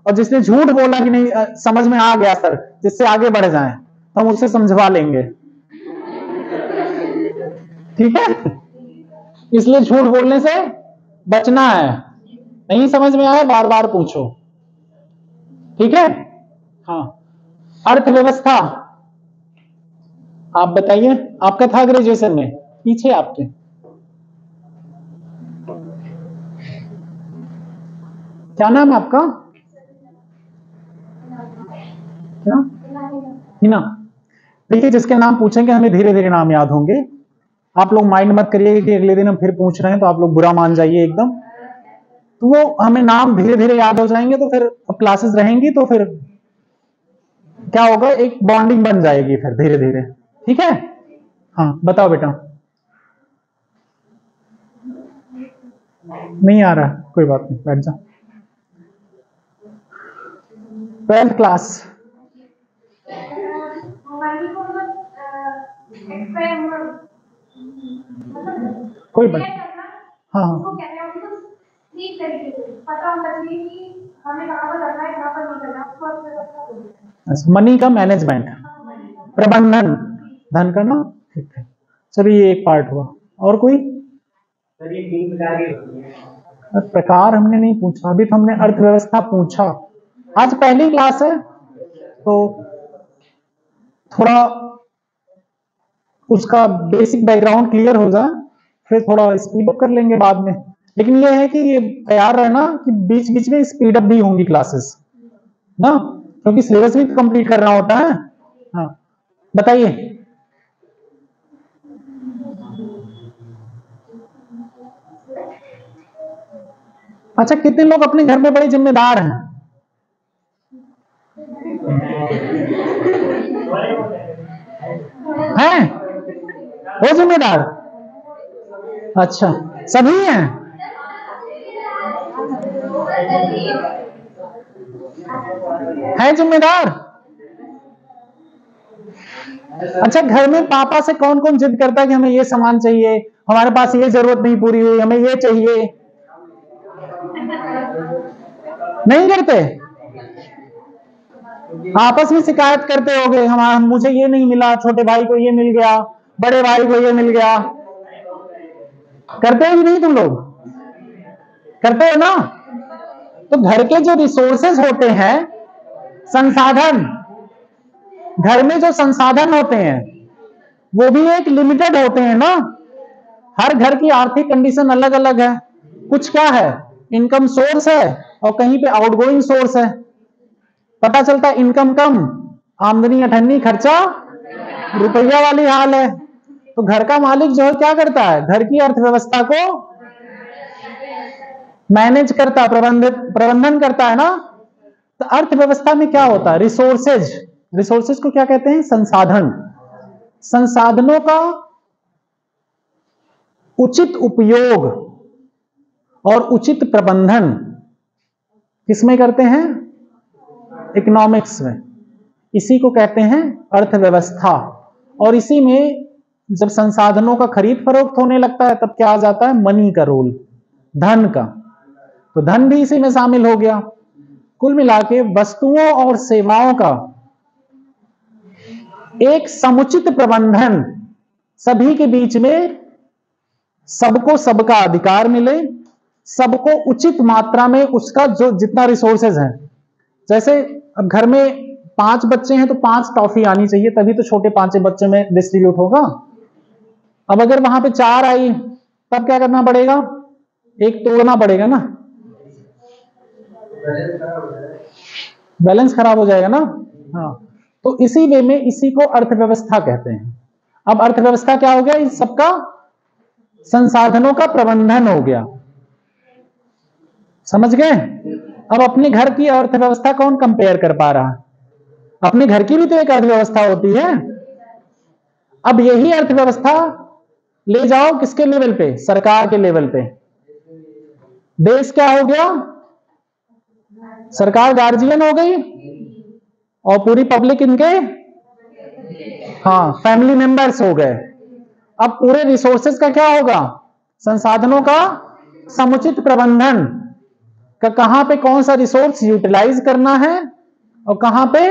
और जिसने झूठ बोला कि नहीं समझ में आ गया सर, जिससे आगे बढ़ जाए, तो हम उससे समझवा लेंगे, ठीक है? इसलिए झूठ बोलने से बचना है, नहीं समझ में आए बार बार पूछो, ठीक है? हाँ, अर्थव्यवस्था आप बताइए, आपका था ग्रेजुएशन में, पीछे आपके क्या नाम है आपका? क्या? हिना। देखिए, जिसके नाम पूछेंगे हमें धीरे धीरे नाम याद होंगे। आप लोग माइंड मत करिए कि अगले दिन हम फिर पूछ रहे हैं तो आप लोग बुरा मान जाइए एकदम। तो वो हमें नाम धीरे धीरे याद हो जाएंगे, तो फिर क्लासेस रहेंगी तो फिर क्या होगा, एक बॉन्डिंग बन जाएगी फिर धीरे धीरे, ठीक है? हाँ बताओ बेटा। नहीं आ रहा, कोई बात नहीं, बैठ जा। 12th class. कोई बात। हाँ हाँ, मनी का मैनेजमेंट, प्रबंधन, धन का ना, ठीक है। चलिए ये एक पार्ट हुआ, और कोई प्रकार हमने नहीं पूछा, अभी तो हमने अर्थव्यवस्था पूछा। आज पहली क्लास है तो थोड़ा उसका बेसिक बैकग्राउंड क्लियर हो जाए, फिर थोड़ा स्पीड अप कर लेंगे बाद में। लेकिन ये है कि ये तैयार रहना कि बीच बीच में स्पीड अप भी होंगी क्लासेस ना, क्योंकि सिलेबस भी कंप्लीट करना होता है। हाँ बताइए। अच्छा, कितने लोग अपने घर में बड़े जिम्मेदार हैं? हैं वो जिम्मेदार? अच्छा, सभी हैं? हैं जिम्मेदार? अच्छा, घर में पापा से कौन कौन जिद करता है कि हमें ये सामान चाहिए, हमारे पास ये जरूरत नहीं पूरी हुई, हमें ये चाहिए? नहीं करते? आपस में शिकायत करते होगे, हम मुझे ये नहीं मिला, छोटे भाई को ये मिल गया, बड़े भाई को ये मिल गया। करते हो कि नहीं तुम लोग? करते हो ना? तो घर के जो रिसोर्सेज होते हैं, संसाधन, घर में जो संसाधन होते हैं वो भी एक लिमिटेड होते हैं ना। हर घर की आर्थिक कंडीशन अलग अलग है। कुछ क्या है, इनकम सोर्स है और कहीं पे आउटगोइंग सोर्स है। पता चलता है इनकम कम, आमदनी अठन्नी, खर्चा रुपया वाली हाल है। तो घर का मालिक जो है क्या करता है, घर की अर्थव्यवस्था को मैनेज करता, प्रबंधन करता है ना। तो अर्थव्यवस्था में क्या होता है, रिसोर्सेज, रिसोर्सेज को क्या कहते हैं, संसाधन। संसाधनों का उचित उपयोग और उचित प्रबंधन किसमें करते हैं, इकोनॉमिक्स में। इसी को कहते हैं अर्थव्यवस्था। और इसी में जब संसाधनों का खरीद फरोख्त होने लगता है तब क्या आ जाता है, मनी का रोल, धन का। तो धन भी इसी में शामिल हो गया। कुल मिला के वस्तुओं और सेवाओं का एक समुचित प्रबंधन, सभी के बीच में सबको सबका अधिकार मिले, सबको उचित मात्रा में उसका जो जितना रिसोर्सेज है। जैसे अब घर में 5 बच्चे हैं तो 5 टॉफी आनी चाहिए, तभी तो छोटे 5 बच्चों में डिस्ट्रीब्यूट होगा। अब अगर वहां पे 4 आई तब क्या करना पड़ेगा, एक तोड़ना पड़ेगा ना, बैलेंस खराब हो जाएगा ना। हाँ, तो इसी वे में इसी को अर्थव्यवस्था कहते हैं। अब अर्थव्यवस्था क्या हो गया, इस सबका संसाधनों का प्रबंधन हो गया। समझ गए? अब अपने घर की अर्थव्यवस्था कौन कंपेयर कर पा रहा है, अपने घर की भी तो एक अर्थव्यवस्था होती है। अब यही अर्थव्यवस्था ले जाओ किसके लेवल पे, सरकार के लेवल पे। देश क्या हो गया, सरकार गार्जियन हो गई और पूरी पब्लिक इनके हाँ फैमिली मेंबर्स हो गए। अब पूरे रिसोर्सेज का क्या होगा, संसाधनों का समुचित प्रबंधन का, कहां पे कौन सा रिसोर्स यूटिलाइज करना है और कहां पे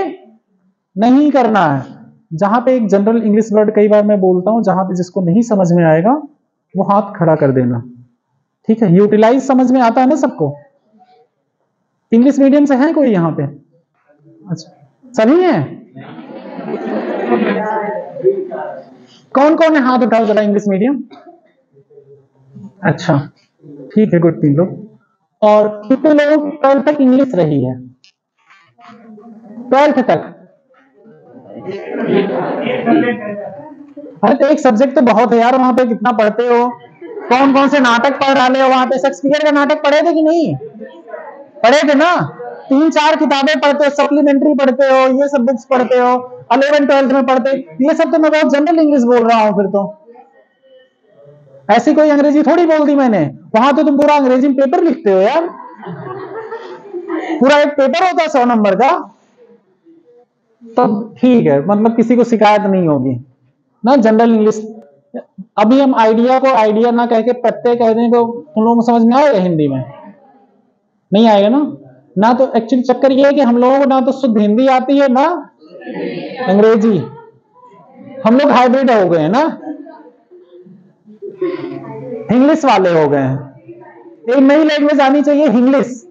नहीं करना है। जहां पे एक जनरल इंग्लिश वर्ड कई बार मैं बोलता हूं, जहां पे जिसको नहीं समझ में आएगा वो हाथ खड़ा कर देना, ठीक है। यूटिलाइज समझ में आता है ना सबको? इंग्लिश मीडियम से है कोई यहाँ पे? अच्छा, सभी हैं? कौन कौन है, हाथ उठाओ जरा इंग्लिश मीडियम। अच्छा, ठीक है, गुड, 3 लोग। और कितने लोगों की 12th तक इंग्लिश रही है, 12th तक? अरे तो एक सब्जेक्ट तो बहुत है यार, वहां पे कितना पढ़ते हो, कौन कौन से नाटक पढ़ रहे हो वहां पे? शेक्सपियर का नाटक पढ़े थे कि नहीं? पढ़े थे ना? 3-4 किताबें पढ़ते हो, सप्लीमेंट्री पढ़ते हो, ये सब बुक्स पढ़ते हो, 11th-12th में पढ़ते, ये सब तो मैं बहुत जनरल इंग्लिश बोल रहा हूं। फिर तो ऐसी कोई अंग्रेजी थोड़ी बोल दी मैंने, वहां तो तुम पूरा अंग्रेजी में पेपर लिखते हो यार, पूरा एक पेपर होता है 100 नंबर का। तब ठीक है, मतलब किसी को शिकायत नहीं होगी ना जनरल इंग्लिश। अभी हम आइडिया को आइडिया ना कह के प्रत्यय कह दें तो तुम लोगों को समझ में आएगा, हिंदी में नहीं आएगा ना। ना तो एक्चुअली चक्कर ये है कि हम लोगों को ना तो शुद्ध हिंदी आती है ना अंग्रेजी, हम लोग हाइब्रिड हो गए हैं ना, इंग्लिश वाले हो गए हैं। एक नई लैंग्वेज आनी चाहिए, इंग्लिश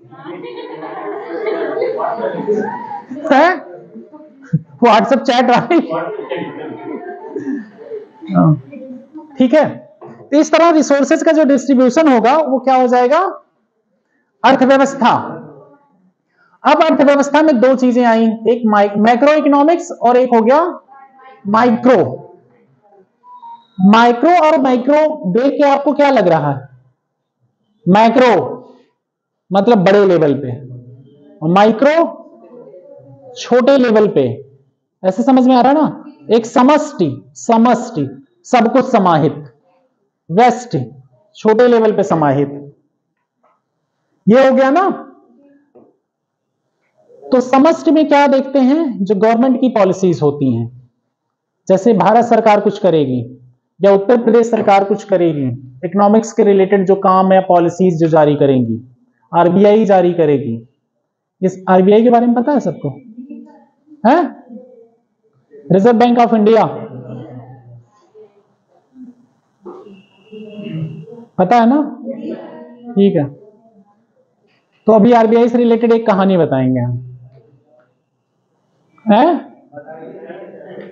है, व्हाट्सएप चैट वाली, ठीक है। तो इस तरह रिसोर्सेज का जो डिस्ट्रीब्यूशन होगा वो क्या हो जाएगा, अर्थव्यवस्था। अब अर्थव्यवस्था में 2 चीजें आई, एक मैक्रो इकोनॉमिक्स और एक हो गया माइक्रो। माइक्रो और माइक्रो देख के आपको क्या लग रहा है, मैक्रो मतलब बड़े लेवल पे और माइक्रो छोटे लेवल पे, ऐसे समझ में आ रहा है ना। एक समष्टि, समष्टि सब कुछ समाहित, व्यष्टि छोटे लेवल पे समाहित, ये हो गया ना। तो समष्टि में क्या देखते हैं, जो गवर्नमेंट की पॉलिसीज होती हैं, जैसे भारत सरकार कुछ करेगी या उत्तर प्रदेश सरकार कुछ करेगी, इकोनॉमिक्स के रिलेटेड जो काम या पॉलिसीज जो जारी करेंगी, आरबीआई जारी करेगी। इस आरबीआई के बारे में पता है सबको? है रिजर्व बैंक ऑफ इंडिया, पता है ना? ठीक है, तो अभी आरबीआई से रिलेटेड एक कहानी बताएंगे हम, है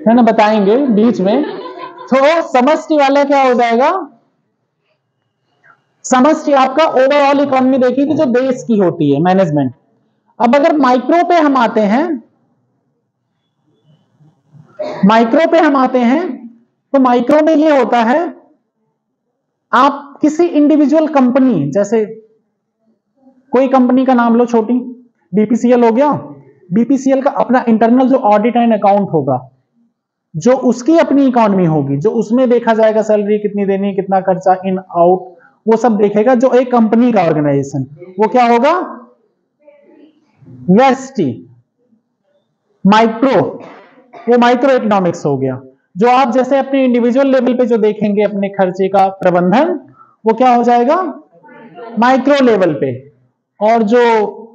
ना? बताएंगे बीच में। तो समष्टि वाला क्या हो जाएगा? समष्टि आपका ओवरऑल इकोनॉमी देखिए जो देश की होती है, मैनेजमेंट। अब अगर माइक्रो पे हम आते हैं, तो माइक्रो में ये होता है, आप किसी इंडिविजुअल कंपनी, जैसे कोई कंपनी का नाम लो छोटी, बीपीसीएल हो गया। बीपीसीएल का अपना इंटरनल जो ऑडिट एंड अकाउंट होगा, जो उसकी अपनी इकोनॉमी होगी, जो उसमें देखा जाएगा सैलरी कितनी देनी, कितना खर्चा, इन आउट, वो सब देखेगा जो एक कंपनी का ऑर्गेनाइजेशन, वो क्या होगा? वेस्टी। माइक्रो, वो माइक्रो इकोनॉमिक्स हो गया। जो आप जैसे अपने इंडिविजुअल लेवल पे जो देखेंगे अपने खर्चे का प्रबंधन, वो क्या हो जाएगा? माइक्रो लेवल पे। और जो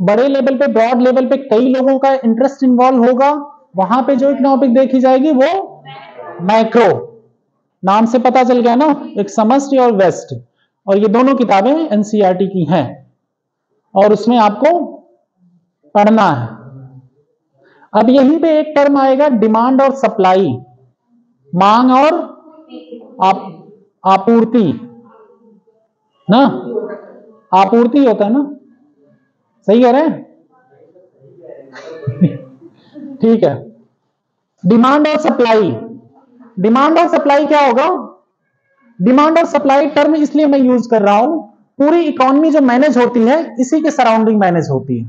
बड़े लेवल पे, ब्रॉड लेवल पे कई लोगों का इंटरेस्ट इन्वॉल्व होगा, वहां पे जो इकोनॉमिक देखी जाएगी वो मैक्रो। नाम से पता चल गया ना, एक समष्टि और वेस्ट। और ये दोनों किताबें एनसीईआरटी की हैं और उसमें आपको पढ़ना है। अब यहीं पे एक टर्म आएगा, डिमांड और सप्लाई, मांग और आपूर्ति ना, आपूर्ति होता है ना, सही कह रहे हैं? ठीक है, डिमांड और सप्लाई। डिमांड और सप्लाई क्या होगा? डिमांड और सप्लाई टर्म इसलिए मैं यूज कर रहा हूं, पूरी इकोनॉमी जो मैनेज होती है इसी के सराउंडिंग मैनेज होती है।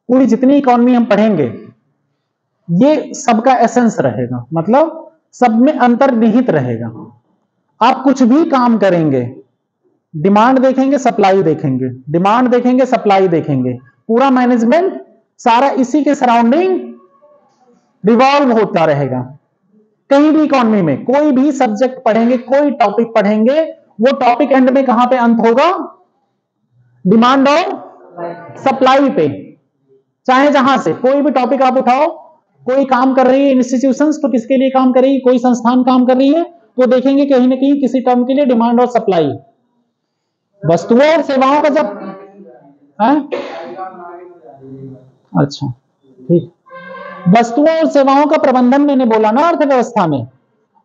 पूरी जितनी इकोनॉमी हम पढ़ेंगे ये सबका एसेंस रहेगा, मतलब सब में अंतर्निहित रहेगा। आप कुछ भी काम करेंगे, डिमांड देखेंगे, सप्लाई देखेंगे, डिमांड देखेंगे, सप्लाई देखेंगे, पूरा मैनेजमेंट सारा इसी के सराउंडिंग रिवॉल्व होता रहेगा। कहीं भी इकोनॉमी में कोई भी सब्जेक्ट पढ़ेंगे, कोई टॉपिक पढ़ेंगे, वो टॉपिक एंड में कहां पे अंत होगा? डिमांड और सप्लाई पे। चाहे जहां से कोई भी टॉपिक आप उठाओ, कोई काम कर रही है इंस्टीट्यूशंस, तो किसके लिए काम कर रही है? कोई संस्थान काम कर रही है, तो देखेंगे कहीं ना कहीं किसी टर्म के लिए डिमांड और सप्लाई। वस्तुओं और सेवाओं का जब अच्छा ठीक, वस्तुओं और सेवाओं का प्रबंधन मैंने बोला ना अर्थव्यवस्था में।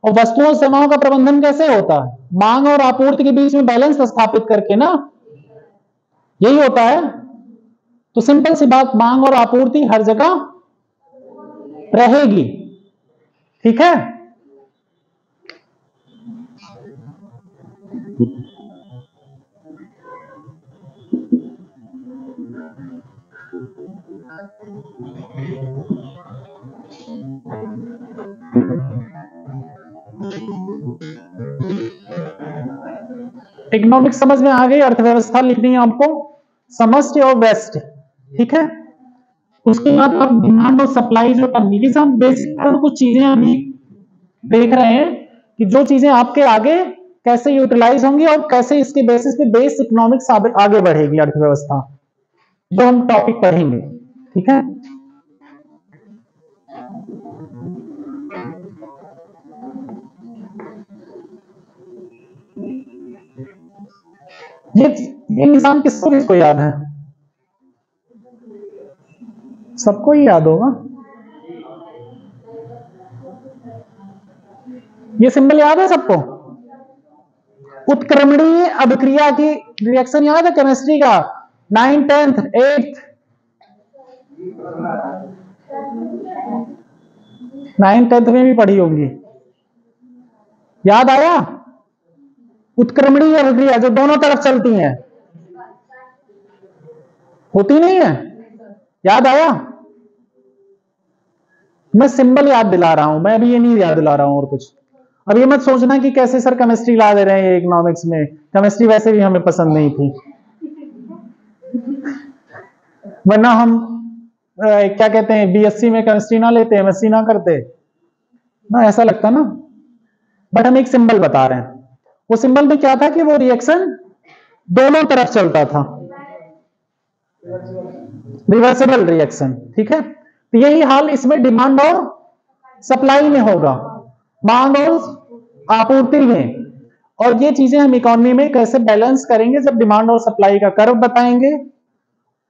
और वस्तुओं और सेवाओं का प्रबंधन कैसे होता है? मांग और आपूर्ति के बीच में बैलेंस स्थापित करके ना, यही होता है। तो सिंपल सी बात, मांग और आपूर्ति हर जगह रहेगी, ठीक है? इकोनॉमिक्स समझ में आ गई, अर्थव्यवस्था लिखनी है आपको, समष्टि और वेस्ट, ठीक है? उसके बाद आप डिमांड और सप्लाई जो टर्मिनिज्म बेसिक कुछ चीजें अभी देख रहे हैं कि जो चीजें आपके आगे कैसे यूटिलाइज होंगी और कैसे इसके बेसिस पे बेस इकोनॉमिक्स आगे बढ़ेगी अर्थव्यवस्था, जो हम टॉपिक पढ़ेंगे, ठीक है? ये निजाम किसको याद है? सबको ही याद होगा। ये सिंबल याद है सबको? उत्क्रमणीय अभिक्रिया की रिएक्शन याद है केमिस्ट्री का? 9th 10th 8th 9th 10th में भी पढ़ी होंगी, याद आया? उत्क्रमणीय अभिक्रिया जो दोनों तरफ चलती हैं, होती नहीं है? याद आया? मैं सिंबल याद दिला रहा हूं, मैं अभी ये नहीं याद दिला रहा हूं और कुछ। अब ये मत सोचना कि कैसे सर केमिस्ट्री ला दे रहे हैं इकोनॉमिक्स में, केमिस्ट्री वैसे भी हमें पसंद नहीं थी, वरना हम क्या कहते हैं बीएससी में केमिस्ट्री ना लेते, एमएससी ना करते। ना, ऐसा लगता ना, बट हम एक सिंबल बता रहे हैं। वो सिंबल में क्या था कि वो रिएक्शन दोनों तरफ चलता था, रिवर्सिबल रिएक्शन, ठीक है। तो यही हाल इसमें डिमांड और सप्लाई में होगा, मांग और आपूर्ति में। और ये चीजें हम इकोनॉमी में कैसे बैलेंस करेंगे, जब डिमांड और सप्लाई का कर्व बताएंगे,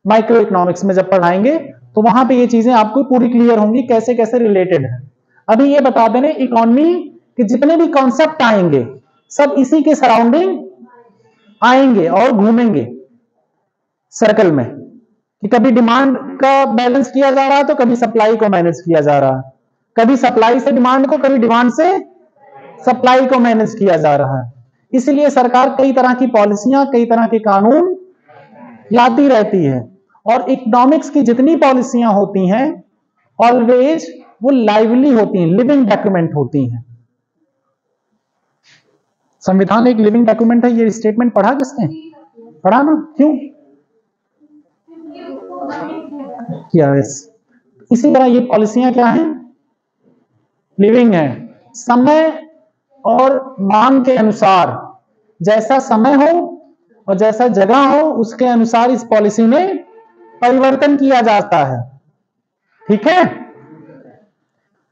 माइक्रो इकोनॉमिक्स में जब पढ़ाएंगे, तो वहां पे ये चीजें आपको पूरी क्लियर होंगी कैसे कैसे रिलेटेड है। अभी ये बता दें, इकोनॉमी के जितने भी कॉन्सेप्ट आएंगे सब इसी के सराउंडिंग आएंगे और घूमेंगे सर्कल में, कि कभी डिमांड का बैलेंस किया जा रहा है तो कभी सप्लाई को मैनेज किया जा रहा है, कभी सप्लाई से डिमांड को, कभी डिमांड से सप्लाई को मैनेज किया जा रहा है। इसलिए सरकार कई तरह की पॉलिसियां, कई तरह के कानून लाती रहती है। और इकोनॉमिक्स की जितनी पॉलिसियां होती हैं ऑलवेज वो लाइवली होती हैं, लिविंग डॉक्यूमेंट होती हैं। संविधान एक लिविंग डॉक्यूमेंट है, ये स्टेटमेंट पढ़ा किसने? पढ़ा ना? क्यों किया? इसी तरह ये पॉलिसियां क्या हैं? लिविंग है। समय और मांग के अनुसार, जैसा समय हो और जैसा जगह हो उसके अनुसार इस पॉलिसी में परिवर्तन किया जाता है, ठीक है।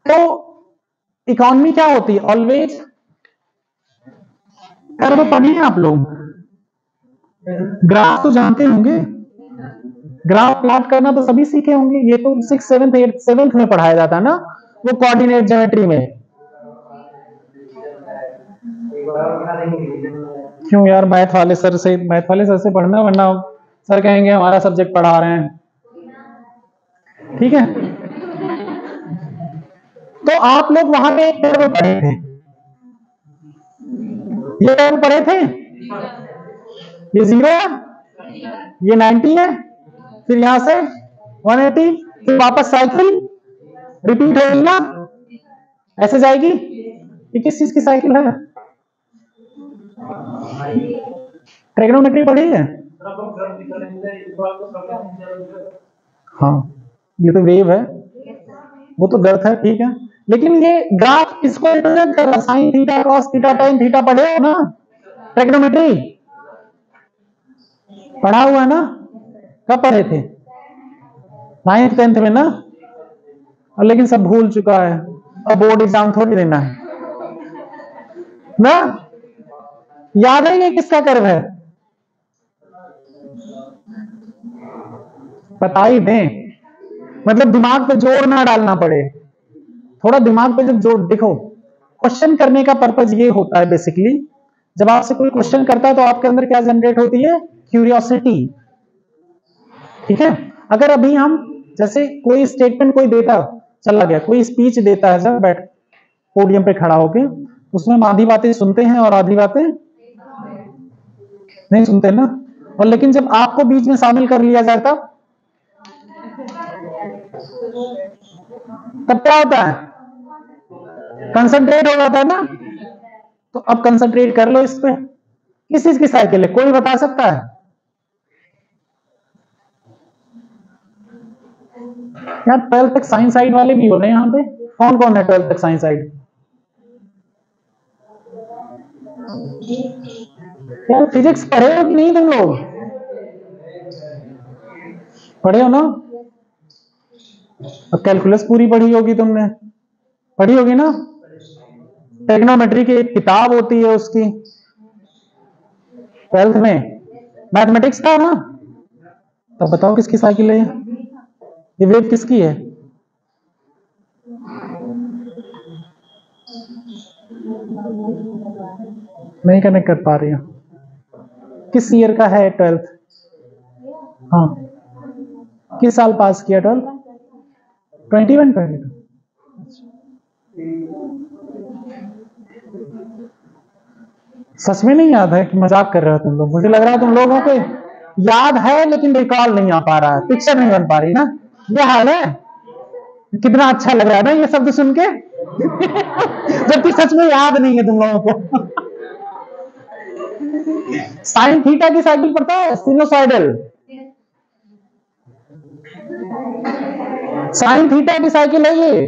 तो इकोनॉमी क्या होती है? ऑलवेज कर्व पढ़े हैं आप लोग, ग्राफ तो जानते होंगे, ग्राफ प्लॉट करना तो सभी सीखे होंगे, ये तो 6th 7th 8th 7th में पढ़ाया जाता है ना, वो कोऑर्डिनेट ज्योमेट्री में। क्यों यार, मैथ वाले सर से पढ़ना, वरना सर कहेंगे हमारा सब्जेक्ट पढ़ा रहे हैं, ठीक है। तो आप लोग वहां पे कर्व पढ़े थे, ये कर्व पढ़े थे, ये 0 है, ये 90 है, फिर यहां से 180, फिर वापस साइकिल रिपीट होगी ना, ऐसे जाएगी। ये किस चीज की साइकिल है? ट्रिग्नोमेट्री पढ़ी है? हाँ, ये तो वेव है, वो तो गर्थ है, ठीक है। लेकिन ये ग्राफ किसको रिप्रेजेंट कर रहा है? Sine theta, cos theta, tan theta पढ़े हो ना? ट्रिग्नोमेट्री पढ़ा हुआ है ना? कब पढ़े थे? 9th 10th में ना। और लेकिन सब भूल चुका है, अब बोर्ड एग्जाम थोड़ी देना है ना। याद है ये किसका कर्व है? बता ही दें, मतलब दिमाग पे जोर ना डालना पड़े, थोड़ा दिमाग पे जब जोर, देखो क्वेश्चन करने का पर्पज ये होता है बेसिकली, जब आपसे कोई क्वेश्चन करता है तो आपके अंदर क्या जनरेट होती है? क्यूरियोसिटी, ठीक है। अगर अभी हम जैसे कोई स्टेटमेंट कोई देता चला गया, कोई स्पीच देता है जब बैठ पोडियम पे खड़ा होके, उसमें हम आधी बातें सुनते हैं और आधी बातें नहीं सुनते ना। और लेकिन जब आपको बीच में शामिल कर लिया जाए तब क्या होता है? कंसंट्रेट हो जाता है ना। तो अब कंसंट्रेट कर लो इस पे, किस चीज की साइकिल है, कोई बता सकता है? यार 12th तक साइंस साइड वाले भी हो रहे हैं यहाँ पे, कौन कौन है 12th तक साइंस साइड? यार फिजिक्स पढ़े हो कि नहीं तुम लोग? पढ़े हो ना? अब कैलकुलस पूरी पढ़ी होगी तुमने, पढ़ी होगी ना? ट्रिग्नोमेट्री की एक किताब होती है उसकी 12th में, मैथमेटिक्स का ना। तब बताओ किसकी साइकिल है ये वेव किसकी है? नहीं कनेक्ट कर पा रही हूं, किस ईयर का है 12th? हाँ, किस साल पास किया 12th? 21 22? सच में नहीं याद है कि मजाक कर रहे हो तुम लोग? मुझे लग रहा है तुम लोगों को याद है लेकिन रिकॉल नहीं आ पा रहा है, पिक्चर नहीं बन पा रही ना। ये हाल है। कितना अच्छा लग रहा है ना ये शब्द सुन के जबकि सच में याद नहीं है तुम लोगों को। साइन थीटा की साइकिल पड़ता है, सिनुसाइडल। साइन थीटा की साइकिल है ये,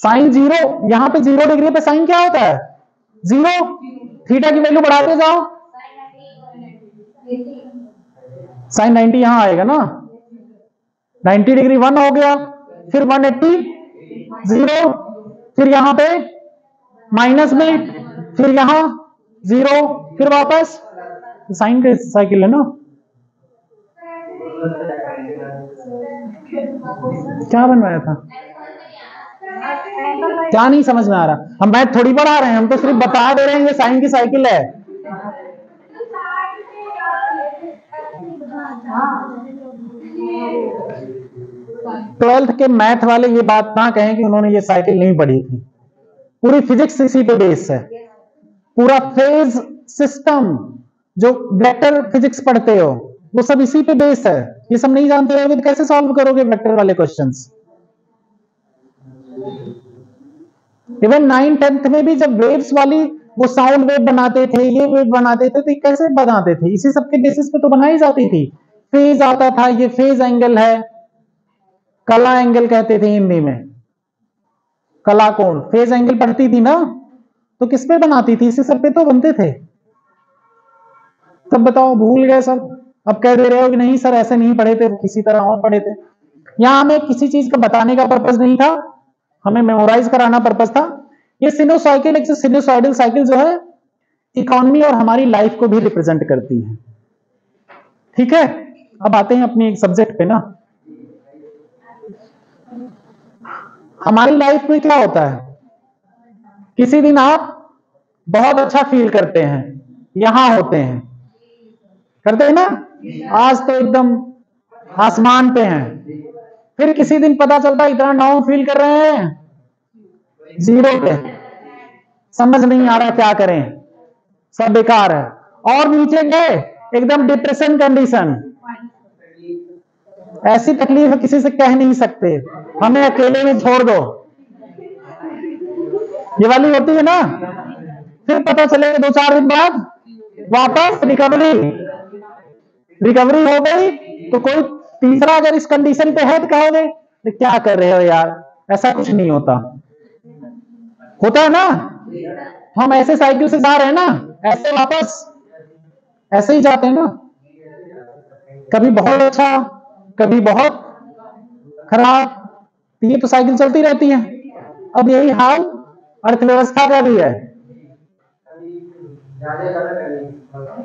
साइन 0, यहां पे 0 डिग्री पे साइन क्या होता है 0, थीटा की वैल्यू बढ़ाते जाओ, साइन 90 यहां आएगा ना, 90 डिग्री 1 हो गया, फिर 180 0, फिर यहां पे माइनस में, फिर यहां 0, फिर वापस, साइन का साइकिल है ना। क्या बनवाया था, क्या नहीं समझ में आ रहा, हम मैथ थोड़ी पढ़ा रहे हैं, हम तो सिर्फ बता दे रहे हैं ये साइन की साइकिल है। ट्वेल्थ के मैथ वाले ये बात ना कहें कि उन्होंने ये साइकिल नहीं पढ़ी थी, पूरी फिजिक्स इसी पे बेस है, पूरा फेज सिस्टम जो वेक्टर फिजिक्स पढ़ते हो वो सब इसी पे बेस है। ये सब नहीं जानते हो तो कैसे सॉल्व करोगे वेक्टर वाले क्वेश्चंस। इवन 9th 10th में भी जब वेव्स वाली वो साउंड वेव बनाते थे, ये वेव बनाते थे, तो कैसे बनाते थे, इसी सबके बेसिस पे तो बनाई जाती थी। फेज आता था, ये फेज एंगल है, कला एंगल कहते थे हिंदी में, कला कोण, फेज एंगल पढ़ती थी ना, तो किस पे बनाती थी, इसी सब पे तो बनते थे। तब बताओ भूल गए सब, अब कह दे रहे हो कि नहीं सर ऐसे नहीं पढ़े थे, किसी तरह और पढ़े थे। यहां हमें किसी चीज का बताने का पर्पज नहीं था, हमें मेमोराइज कराना पर्पज था। ये सिनुसाइकिल, एक सिनुसाइडल साइकिल जो है इकोनॉमी और हमारी लाइफ को भी रिप्रेजेंट करती है। ठीक है, अब आते हैं अपनी एक सब्जेक्ट पे ना। हमारी लाइफ में क्या होता है, किसी दिन आप बहुत अच्छा फील करते हैं, यहां होते हैं, करते हैं ना, आज तो एकदम आसमान पे हैं, फिर किसी दिन पता चलता है इतना डाउन फील कर रहे हैं, 0 पे, समझ नहीं आ रहा क्या करें, सब बेकार है, और नीचे गए एकदम डिप्रेशन कंडीशन, ऐसी तकलीफ किसी से कह नहीं सकते, हमें अकेले में छोड़ दो, ये वाली होती है ना। फिर पता चलेगा 2-4 दिन बाद वापस रिकवरी हो गई, तो कोई तीसरा अगर इस कंडीशन पे है तो कहोगे तो क्या कर रहे हो यार, ऐसा कुछ नहीं होता, होता है ना। हम ऐसे साइकिल से जा रहे हैं ना, ऐसे वापस ऐसे ही जाते हैं ना, कभी बहुत अच्छा कभी बहुत खराब, ये तो साइकिल चलती रहती है। अब यही हाल अर्थव्यवस्था का भी है,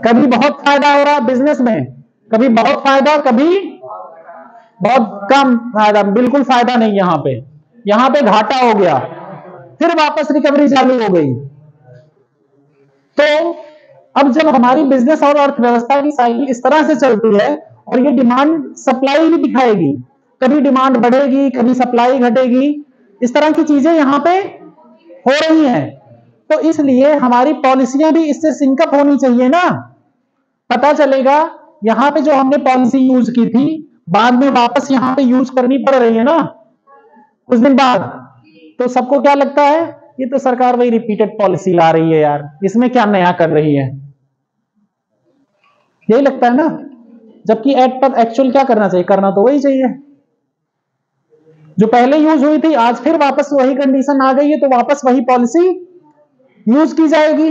कभी बहुत फायदा हो रहा बिजनेस में, कभी बहुत फायदा, कभी बहुत कम फायदा, बिल्कुल फायदा नहीं, यहां पे घाटा हो गया, फिर वापस रिकवरी चालू हो गई। तो अब जब हमारी बिजनेस और अर्थव्यवस्था की साइकिल इस तरह से चलती है और ये डिमांड सप्लाई भी दिखाएगी, कभी डिमांड बढ़ेगी कभी सप्लाई घटेगी, इस तरह की चीजें यहां पे हो रही हैं, तो इसलिए हमारी पॉलिसियां भी इससे सिंकअप होनी चाहिए ना। पता चलेगा यहां पे जो हमने पॉलिसी यूज की थी बाद में वापस यहां पे यूज करनी पड़ रही है ना कुछ दिन बाद, तो सबको क्या लगता है ये तो सरकार वही रिपीटेड पॉलिसी ला रही है यार, इसमें क्या नया कर रही है, यही लगता है ना। जबकि एक्चुअल क्या करना चाहिए, करना तो वही चाहिए जो पहले यूज हुई थी, आज फिर वापस वही कंडीशन आ गई है तो वापस वही पॉलिसी यूज की जाएगी।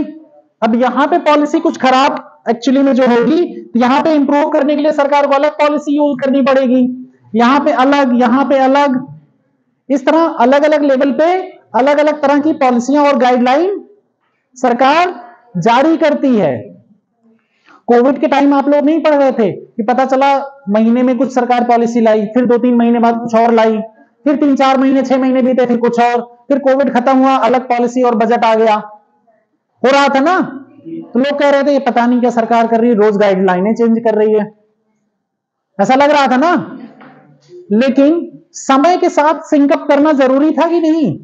अब यहां पे पॉलिसी कुछ खराब एक्चुअली में जो होगी, तो यहां पे इंप्रूव करने के लिए सरकार को अलग पॉलिसी यूज करनी पड़ेगी, यहां पे अलग, इस तरह अलग अलग लेवल पे अलग अलग तरह की पॉलिसियां और गाइडलाइन सरकार जारी करती है। कोविड के टाइम आप लोग नहीं पढ़ रहे थे कि पता चला महीने में कुछ सरकार पॉलिसी लाई, फिर 2-3 महीने बाद कुछ और लाई, फिर 3-4 महीने 6 महीने बीते फिर कुछ और, फिर कोविड खत्म हुआ अलग पॉलिसी और बजट आ गया, हो रहा था ना। तो लोग कह रहे थे ये पता नहीं क्या सरकार कर रही है, रोज गाइडलाइनें चेंज कर रही है, ऐसा लग रहा था ना। लेकिन समय के साथ सिंकअप करना जरूरी था कि नहीं,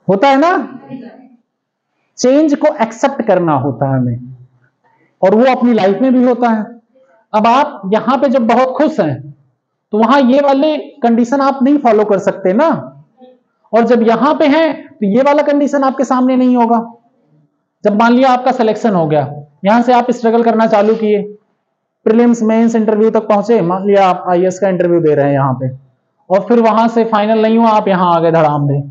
होता है ना, चेंज को एक्सेप्ट करना होता है हमें, और वो अपनी लाइफ में भी होता है। अब आप यहां पे जब बहुत खुश हैं तो वहां ये वाले कंडीशन आप नहीं फॉलो कर सकते ना, और जब यहां पे हैं तो ये वाला कंडीशन आपके सामने नहीं होगा। जब मान लिया आपका सिलेक्शन हो गया, यहां से आप स्ट्रगल करना चालू किए, प्रीलिम्स मेंस इंटरव्यू तक पहुंचे, मान लिया आप आईएएस का इंटरव्यू दे रहे हैं यहां पे, और फिर वहां से फाइनल नहीं हुआ, आप यहां आ गए धड़ाम में।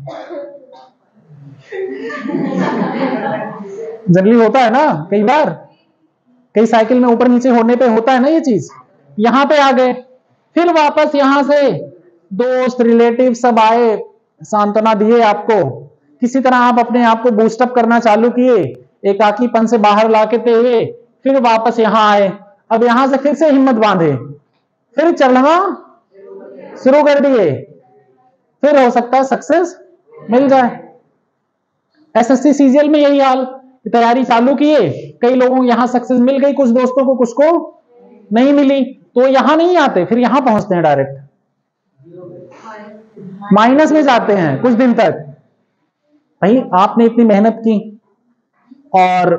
जनरली होता है ना, कई बार कई साइकिल में ऊपर नीचे होने पे होता है ना ये चीज। यहां पे आ गए, फिर वापस यहां से दोस्त रिलेटिव सब आए, सांत्वना दिए आपको, किसी तरह आप अपने आप को बूस्टअप करना चालू किए, एकाकीपन से बाहर लाके हुए, फिर वापस यहां आए। अब यहां से फिर से हिम्मत बांधे, फिर चलना शुरू कर दिए, फिर हो सकता है सक्सेस मिल जाए। एसएससी सीजीएल में यही हाल, तैयारी चालू किए, कई लोगों को यहां सक्सेस मिल गई, कुछ दोस्तों को कुछ को नहीं मिली, तो यहां नहीं आते, फिर यहां पहुंचते हैं डायरेक्ट, माइनस में जाते हैं कुछ दिन तक। भाई आपने इतनी मेहनत की और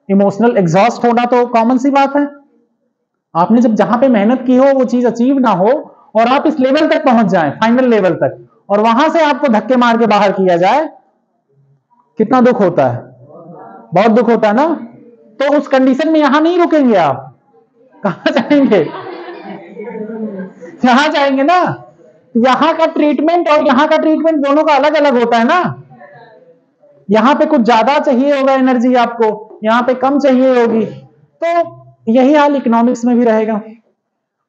इमोशनल एग्जॉस्ट होना तो कॉमन सी बात है। आपने जब जहां पे मेहनत की हो वो चीज अचीव ना हो और आप इस लेवल तक पहुंच जाएं, फाइनल लेवल तक, और वहां से आपको धक्के मार के बाहर किया जाए, कितना दुख होता है, बहुत दुख होता है ना। तो उस कंडीशन में यहां नहीं रुकेंगे, आप कहां जाएंगे, यहां जाएंगे ना। यहां का ट्रीटमेंट और यहां का ट्रीटमेंट दोनों का अलग अलग होता है ना। यहां पे कुछ ज्यादा चाहिए होगा एनर्जी आपको, यहां पे कम चाहिए होगी। तो यही हाल इकोनॉमिक्स में भी रहेगा।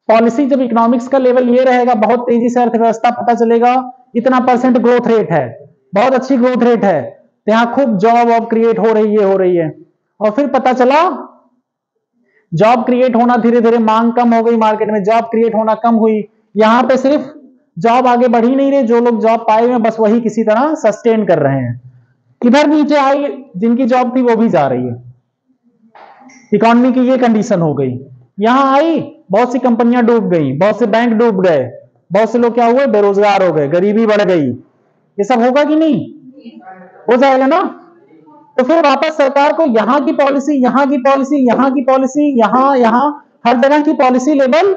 पॉलिसी जब इकोनॉमिक्स का लेवल ये रहेगा, बहुत तेजी से अर्थव्यवस्था पता चलेगा, इतना % ग्रोथ रेट है, बहुत अच्छी ग्रोथ रेट है, तो यहां खूब जॉब वॉब क्रिएट हो रही है, और फिर पता चला जॉब क्रिएट होना धीरे धीरे, मांग कम हो गई मार्केट में, जॉब क्रिएट होना कम हुई, यहां पे सिर्फ जॉब आगे बढ़ ही नहीं रही, जो लोग जॉब पाए हुए बस वही किसी तरह सस्टेन कर रहे हैं। इधर नीचे आई, जिनकी जॉब थी वो भी जा रही है, इकोनॉमी की ये कंडीशन हो गई। यहां आई, बहुत सी कंपनियां डूब गई, बहुत से बैंक डूब गए, बहुत से लोग क्या हुए, बेरोजगार हो गए, गरीबी बढ़ गई। ये सब होगा कि नहीं, हो जाएगा ना। तो फिर वापस सरकार को यहां की पॉलिसी, यहां की पॉलिसी, यहां की पॉलिसी, यहां हर तरह की पॉलिसी लेवल,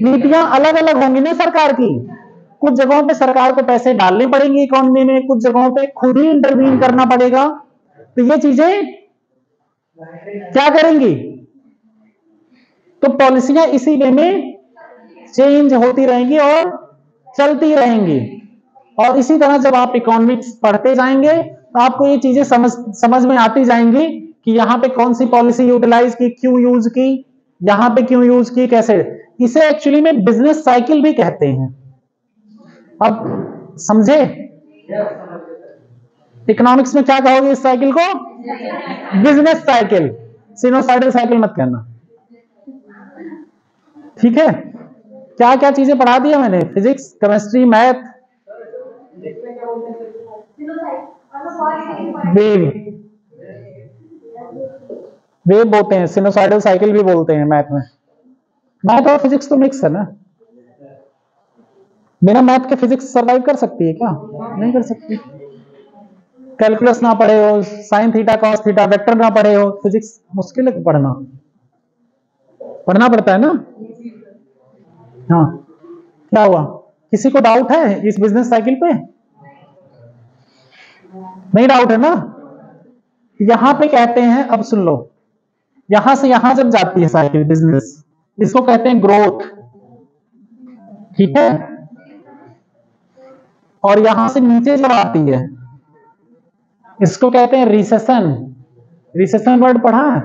नीतियां अलग अलग होंगी ना सरकार की। कुछ जगहों पे सरकार को पैसे डालने पड़ेंगे इकोनॉमी में, कुछ जगहों पे खुद ही इंटरवीन करना पड़ेगा। तो ये चीजें क्या करेंगी, तो पॉलिसियां इसी वे में चेंज होती रहेंगी और चलती रहेंगी। और इसी तरह जब आप इकोनॉमिक्स पढ़ते जाएंगे तो आपको ये चीजें समझ में आती जाएंगी कि यहां पे कौन सी पॉलिसी यूटिलाइज की, क्यों यूज की, यहां पे क्यों यूज की, कैसे। इसे एक्चुअली में बिजनेस साइकिल भी कहते हैं। अब समझे इकोनॉमिक्स में क्या कहोगे इस साइकिल को, बिजनेस साइकिल, सिनोसाइडल साइकिल मत कहना, ठीक है। क्या क्या चीजें पढ़ा दिया मैंने, फिजिक्स, केमिस्ट्री, मैथ, वेव बोलते हैं, सिनोसाइडल साइकिल भी बोलते हैं मैथ में। मैथ और फिजिक्स तो मिक्स है ना, बिना मैथ के फिजिक्स सरवाइव कर सकती है क्या, नहीं कर सकती। कैलकुलस ना पढ़े हो, sine theta cos theta, vector ना पढ़े हो, फिजिक्स मुश्किल है पढ़ना, पढ़ना पड़ता है ना। हाँ क्या हुआ, किसी को डाउट है इस बिजनेस साइकिल पे, नहीं डाउट है ना। यहां पे कहते हैं, अब सुन लो, यहां से यहां जब जाती है साइकिल बिजनेस, इसको कहते हैं ग्रोथ, ठीक है। और यहां से नीचे जब आती है इसको कहते हैं रिसेशन। रिसेशन वर्ड पढ़ा है,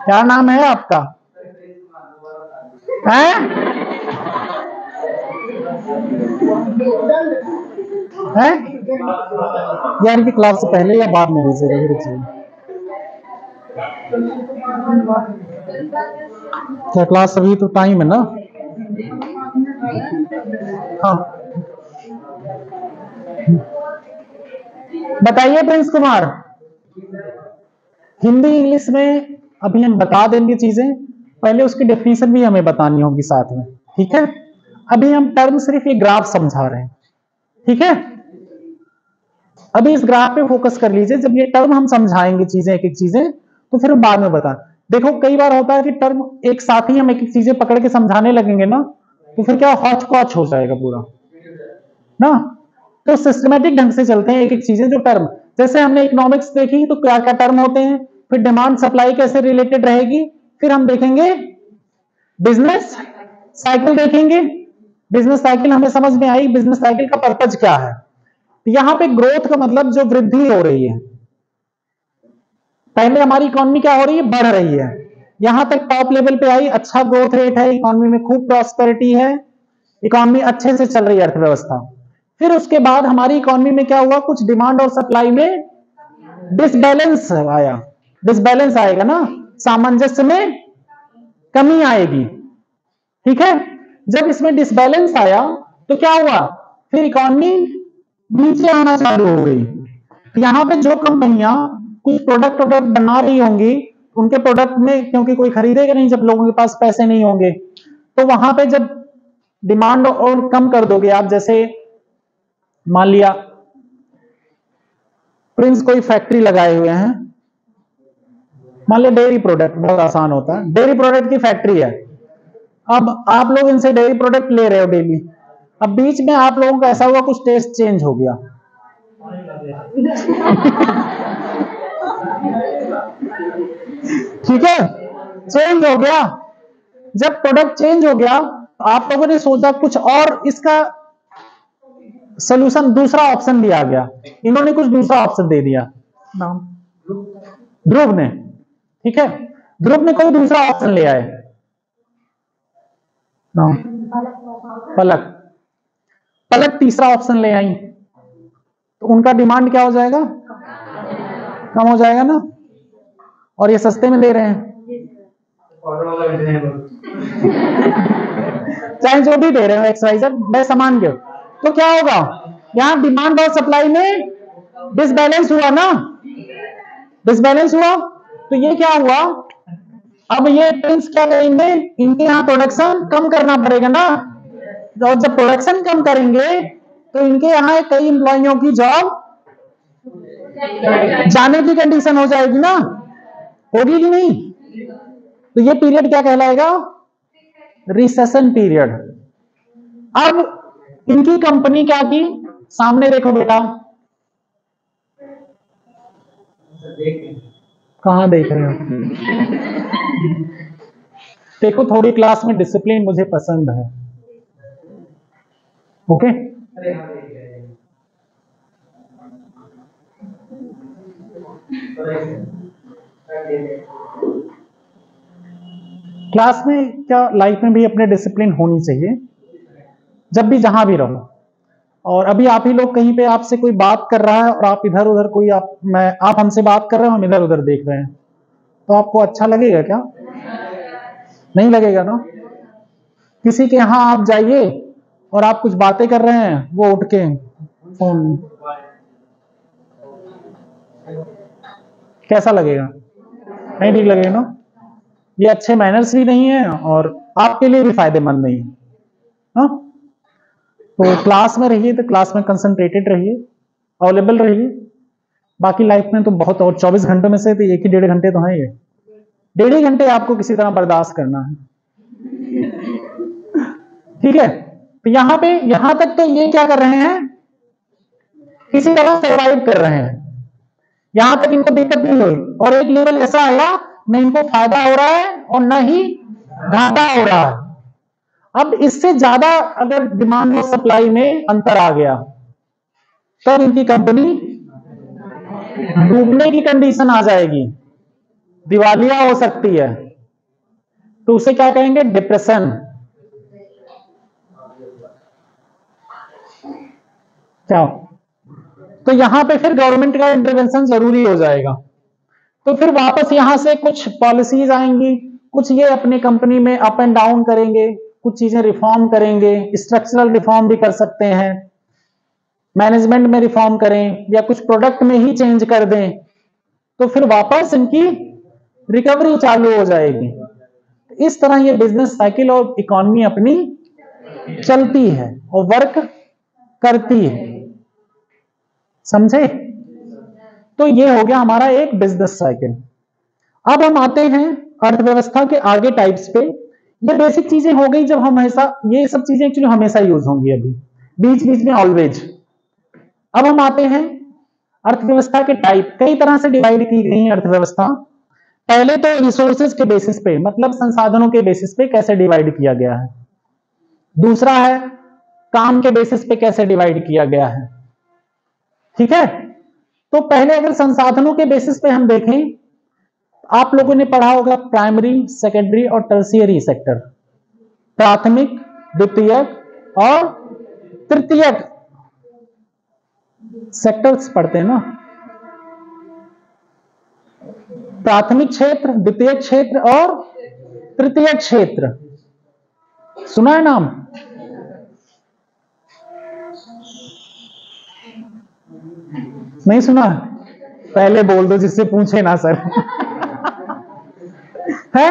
क्या नाम है आपका, है? है? यार की क्लास से पहले या बाद में दीजिएगा, क्या क्लास अभी तो टाइम है ना। हाँ बताइए प्रिंस कुमार, हिंदी इंग्लिश में अभी हम बता देंगे चीजें, पहले उसकी डेफिनेशन भी हमें बतानी होगी साथ में, ठीक है। अभी हम टर्म सिर्फ ये ग्राफ समझा रहे हैं, ठीक है। अभी इस ग्राफ पे फोकस कर लीजिए, जब ये टर्म हम समझाएंगे चीजें, एक एक चीजें, तो फिर बाद में बता। देखो कई बार होता है कि टर्म एक साथ ही हम एक एक चीजें पकड़ के समझाने लगेंगे ना, तो फिर क्या हौच पौच हो जाएगा पूरा ना। तो सिस्टमेटिक ढंग से चलते हैं एक एक चीजें, जो टर्म, जैसे हमने इकोनॉमिक्स देखी तो क्या क्या टर्म होते हैं, फिर डिमांड सप्लाई कैसे रिलेटेड रहेगी, फिर हम देखेंगे बिजनेस साइकिल देखेंगे। बिजनेस साइकिल हमें समझ में आई, बिजनेस साइकिल का पर्पज क्या है। यहां पे ग्रोथ का मतलब जो वृद्धि हो रही है, पहले हमारी इकोनॉमी क्या हो रही है, बढ़ रही है, यहां तक टॉप लेवल पे आई, अच्छा ग्रोथ रेट है, इकोनॉमी में खूब प्रॉस्पेरिटी है, इकोनॉमी अच्छे से चल रही है अर्थव्यवस्था। फिर उसके बाद हमारी इकोनॉमी में क्या हुआ, कुछ डिमांड और सप्लाई में डिसबैलेंस आया। डिसबैलेंस आएगा ना, सामंजस्य में कमी आएगी, ठीक है। जब इसमें डिसबैलेंस आया तो क्या हुआ, फिर इकोनॉमी नीचे आना चालू हो गई। यहां पे जो कंपनियां कुछ प्रोडक्ट बना रही होंगी, उनके प्रोडक्ट में क्योंकि कोई खरीदेगा नहीं जब लोगों के पास पैसे नहीं होंगे, तो वहां पे जब डिमांड और कम कर दोगे आप, जैसे मान लिया प्रिंस कोई फैक्ट्री लगाए हुए हैं, मान लिया डेयरी प्रोडक्ट, बहुत आसान होता है, डेयरी प्रोडक्ट की फैक्ट्री है। अब आप लोग इनसे डेयरी प्रोडक्ट ले रहे हो डेली, अब बीच में आप लोगों का ऐसा हुआ कुछ टेस्ट चेंज हो गया ठीक है, चेंज हो गया। जब प्रोडक्ट चेंज हो गया, आप लोगों ने सोचा कुछ और इसका सोल्यूशन, दूसरा ऑप्शन दिया गया, इन्होंने कुछ दूसरा ऑप्शन दे दिया, नाम ध्रुव ने, ठीक है, ध्रुव ने कोई दूसरा ऑप्शन ले आए, नाम पलक, पलक तीसरा ऑप्शन ले आई, तो उनका डिमांड क्या हो जाएगा, कम हो जाएगा ना, और ये सस्ते में दे रहे हैं चाहे जो भी दे रहे हो एक्सवाइजर मैं सामान के, तो क्या होगा, यहां डिमांड और सप्लाई में डिसबैलेंस हुआ ना, डिसबैलेंस हुआ, तो ये क्या हुआ, अब ये प्रिंस क्या करेंगे, इनके यहाँ प्रोडक्शन कम करना पड़ेगा ना, और जब प्रोडक्शन कम करेंगे तो इनके यहाँ कई एम्प्लॉइयों की जॉब जाने की कंडीशन हो जाएगी ना, होगी कि नहीं, तो ये पीरियड क्या कहलाएगा, रिसेशन पीरियड। अब इनकी कंपनी क्या की, सामने देखो बेटा, कहां देख रहे हो देखो, थोड़ी क्लास में डिसिप्लिन मुझे पसंद है, ओके। क्लास में क्या, लाइफ में भी अपने डिसिप्लिन होनी चाहिए, जब भी जहां भी रहो। और अभी आप ही लोग कहीं पे आपसे कोई बात कर रहा है और आप इधर उधर कोई आप हमसे बात कर रहे हो, हम इधर उधर देख रहे हैं, तो आपको अच्छा लगेगा क्या, नहीं लगेगा ना। किसी के यहां आप जाइए और आप कुछ बातें कर रहे हैं, वो उठ के फोन, कैसा लगेगा, नहीं ठीक लगेगा ना, ये अच्छे मैनर्स भी नहीं है और आपके लिए भी फायदेमंद नहीं है, हाँ? तो क्लास में रहिए, तो क्लास में कंसंट्रेटेड रहिए, अवेलेबल रहिए। बाकी लाइफ में तो बहुत, और 24 घंटों में से तो 1 ही 1.5 घंटे तो है, ये 1.5 घंटे आपको किसी तरह बर्दाश्त करना है, ठीक है। तो यहां तक तो ये क्या कर रहे हैं, किसी तरह सर्वाइव कर रहे हैं, यहां तक इनको दिक्कत नहीं हुई, और एक लेवल ऐसा आया न इनको फायदा हो रहा है और न ही घाटा हो रहा है। अब इससे ज्यादा अगर डिमांड और सप्लाई में अंतर आ गया, तब इनकी कंपनी डूबने की कंडीशन आ जाएगी, दिवालिया हो सकती है, तो उसे क्या कहेंगे, डिप्रेशन। क्या, तो यहां पे फिर गवर्नमेंट का इंटरवेंशन जरूरी हो जाएगा, तो फिर वापस यहां से कुछ पॉलिसीज आएंगी, कुछ ये अपने कंपनी में अप एंड डाउन करेंगे, कुछ चीजें रिफॉर्म करेंगे, स्ट्रक्चरल रिफॉर्म भी कर सकते हैं, मैनेजमेंट में रिफॉर्म करें, या कुछ प्रोडक्ट में ही चेंज कर दें, तो फिर वापस इनकी रिकवरी चालू हो जाएगी। इस तरह ये बिजनेस साइकिल और इकोनॉमी अपनी चलती है और वर्क करती है, समझे। तो ये हो गया हमारा एक बिजनेस साइकिल। अब हम आते हैं अर्थव्यवस्था के आगे टाइप्स पे। ये बेसिक चीजें हो गई, जब हम हमेशा, ये सब चीजें एक्चुअली हमेशा यूज होंगी, अभी बीच बीच में ऑलवेज। अब हम आते हैं अर्थव्यवस्था के टाइप, कई तरह से डिवाइड की गई है अर्थव्यवस्था, पहले तो रिसोर्सेज के बेसिस पे, मतलब संसाधनों के बेसिस पे कैसे डिवाइड किया गया है। दूसरा है काम के बेसिस पे कैसे डिवाइड किया गया है। ठीक है, तो पहले अगर संसाधनों के बेसिस पे हम देखें, आप लोगों ने पढ़ा होगा प्राइमरी, सेकेंडरी और टर्शियरी सेक्टर, प्राथमिक, द्वितीयक और तृतीयक सेक्टर्स पढ़ते हैं ना। प्राथमिक क्षेत्र, द्वितीयक क्षेत्र और तृतीयक क्षेत्र, सुना है नाम? नहीं सुना? पहले बोल दो जिससे पूछे ना सर। है?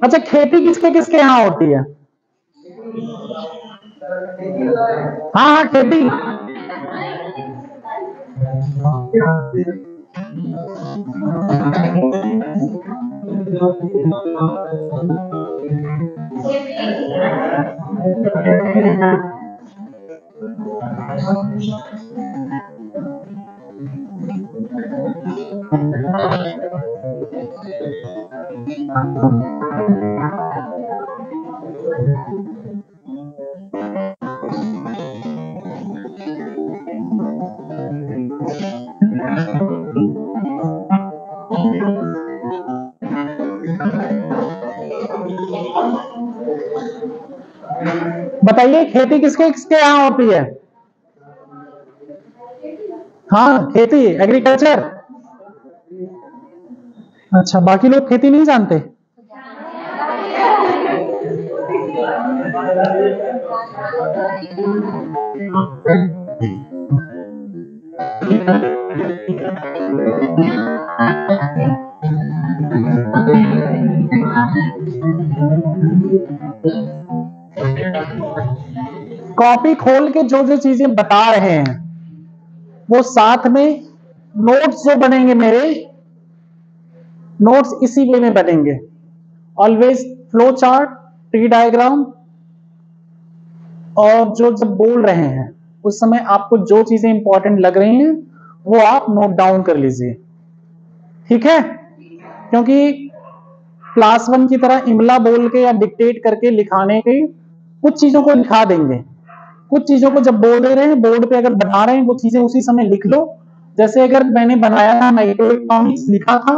अच्छा, खेती किसके किसके यहां होती है? हाँ हाँ, खेती। बताइए खेती किसके किसके यहां होती है? हाँ, खेती, एग्रीकल्चर। अच्छा, बाकी लोग खेती नहीं जानते? कॉपी खोल के जो जो चीजें बता रहे हैं वो साथ में नोट्स जो बनेंगे मेरे, नोट्स इसी वे में बनेंगे। Always flow chart, tree diagram, और जो जब बोल रहे हैं उस समय आपको जो चीजें इंपॉर्टेंट लग रही हैं वो आप नोट डाउन कर लीजिए। ठीक है, क्योंकि क्लास 1 की तरह इमला बोल के या डिक्टेट करके लिखाने के, कुछ चीजों को लिखा देंगे, कुछ चीजों को जब बोल दे रहे हैं बोर्ड पे अगर बना रहे हैं वो चीजें उसी समय लिख लो। जैसे अगर मैंने बनाया था माइक्रो इकोनॉमिक्स लिखा था,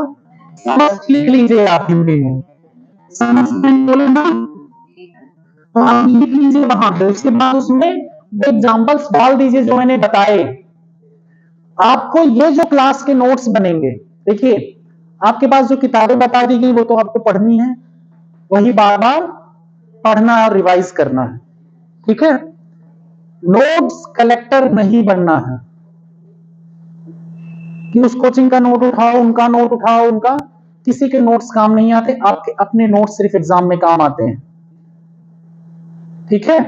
लिख लीजिए आप हिंदी में, बोले ना तो आप लिख लीजिए वहां पे। उसके बाद उसमें एग्जाम्पल्स डाल दीजिए जो मैंने बताए। आपको ये जो क्लास के नोट्स बनेंगे, देखिए आपके पास जो किताबें बता दी गई वो तो आपको पढ़नी है, वही बार बार पढ़ना और रिवाइज करना है। ठीक है, नोट्स कलेक्टर नहीं बनना है कि उस कोचिंग का नोट उठाओ, उनका नोट उठाओ, उनका, किसी के नोट्स काम नहीं आते, आपके अपने नोट्स सिर्फ एग्जाम में काम आते हैं। ठीक है,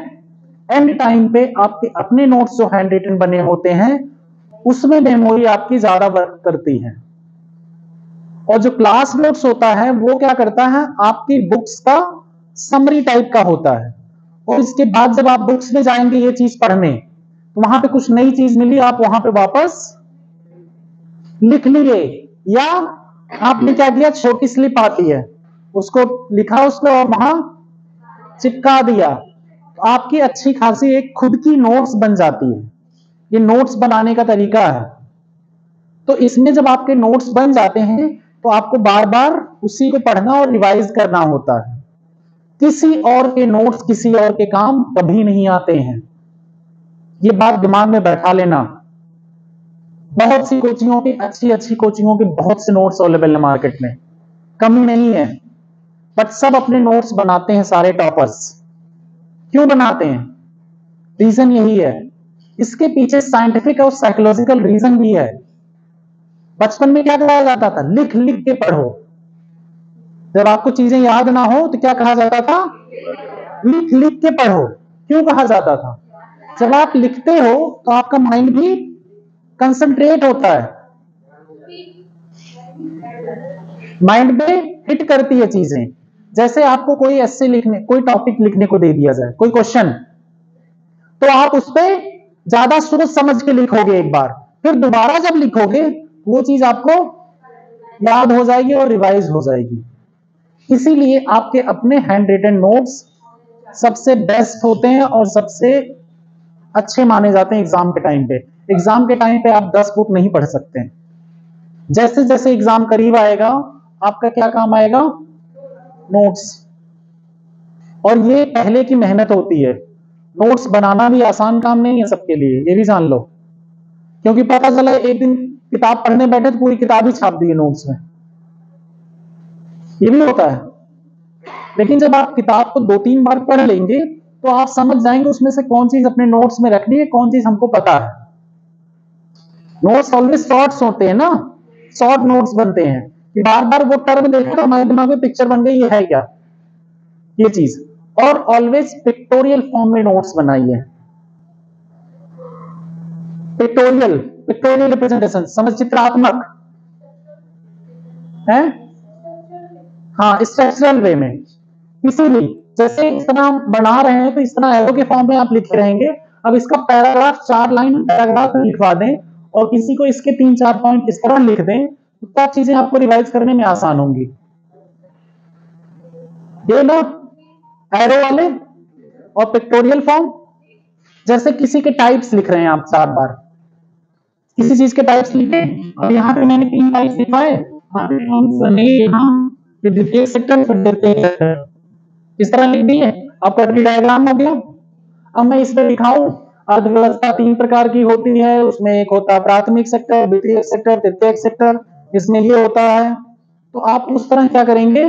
एंड टाइम पे आपके अपने नोट्स जो हैंड रिटन बने होते हैं उसमें मेमोरी आपकी ज्यादा वर्क करती है, और जो क्लास नोट्स होता है वो क्या करता है, आपकी बुक्स का समरी टाइप का होता है। और इसके बाद जब आप बुक्स में जाएंगे ये चीज पढ़ने, तो वहां पे कुछ नई चीज मिली, आप वहां पे वापस लिख लिए, या आपने क्या किया, छोटी स्लिप आती है उसको लिखा उसको और वहां चिपका दिया, तो आपकी अच्छी खासी एक खुद की नोट्स बन जाती है। ये नोट्स बनाने का तरीका है। तो इसमें जब आपके नोट्स बन जाते हैं तो आपको बार बार उसी को पढ़ना और रिवाइज करना होता है। किसी और के नोट्स किसी और के काम कभी नहीं आते हैं, ये बात दिमाग में बैठा लेना। बहुत सी कोचिंगों की, अच्छी अच्छी कोचिंगों के बहुत से नोट्स अवेलेबल है मार्केट में, कमी नहीं है, बट सब अपने नोट्स बनाते हैं सारे टॉपर्स। क्यों बनाते हैं? रीजन यही है, इसके पीछे साइंटिफिक और साइकोलॉजिकल रीजन भी है। बचपन में क्या कराया जाता था, लिख लिख के पढ़ो। जब आपको चीजें याद ना हो तो क्या कहा जाता था, लिख लिख के पढ़ो। क्यों कहा जाता था? जब आप लिखते हो तो आपका माइंड भी कंसंट्रेट होता है, माइंड पे हिट करती है चीजें। जैसे आपको कोई एस्से लिखने, कोई टॉपिक लिखने को दे दिया जाए, कोई क्वेश्चन, तो आप उस पर ज्यादा सोच समझ के लिखोगे एक बार, फिर दोबारा जब लिखोगे वो चीज आपको याद हो जाएगी और रिवाइज हो जाएगी। इसीलिए आपके अपने हैंड रिटन नोट्स सबसे बेस्ट होते हैं और सबसे अच्छे माने जाते हैं एग्जाम के टाइम पे। एग्जाम के टाइम पे आप 10 बुक नहीं पढ़ सकते हैं। जैसे जैसे एग्जाम करीब आएगा आपका क्या काम आएगा? नोट्स। और ये पहले की मेहनत होती है। नोट्स बनाना भी आसान काम नहीं है सबके लिए, ये भी जान लो। क्योंकि पता चला एक दिन किताब पढ़ने बैठे तो पूरी किताब ही छाप दी है नोट्स में, ये भी होता है। लेकिन जब आप किताब को 2-3 बार पढ़ लेंगे तो आप समझ जाएंगे उसमें से कौन चीज अपने नोट्स में रखनी है, कौन चीज हमको पता है। नोट्स ऑलवेज शॉर्ट्स होते हैं ना, शॉर्ट नोट्स बनते हैं कि बार बार वो टर्म देखो तो हमारे दिमाग में पिक्चर बन गई, ये है क्या ये चीज। और ऑलवेज पिक्टोरियल फॉर्म में नोट्स बनाइए। पिक्टोरियल, पिक्टोरियल रिप्रेजेंटेशन, समझ, चित्रात्मक है। हाँ, स्ट्रक्चरल वे में। इसीलिए जैसे इस तरह हम बना रहे हैं तो इस तरह एरो के फॉर्म में आप लिखे रहेंगे। अब इसका पैराग्राफ 4 लाइन पैराग्राफ लिखवा दें और किसी को इसके 3-4 पॉइंट इस तरह लिख दें तो क्या चीजें आपको रिवाइज करने में आसान होंगी। ये लो एरो वाले और पिक्टोरियल फॉर्म। जैसे किसी के टाइप्स लिख रहे हैं आप 4 बार, किसी चीज के टाइप्स लिखे। अब यहाँ पे मैंने 3 टाइप्स लिखवाए, द्वितीयक सेक्टर, फिर द्वितीयक सेक्टर, इस तरह लिख दिए। आपका ट्री डायग्राम हो गया। अब मैं इसमें दिखाऊं, अर्थव्यवस्था 3 प्रकार की होती है, उसमें एक होता है प्राथमिक सेक्टर, द्वितीयक सेक्टर, तृतीयक सेक्टर, इसमें ये होता है। तो आप उस तरह क्या करेंगे,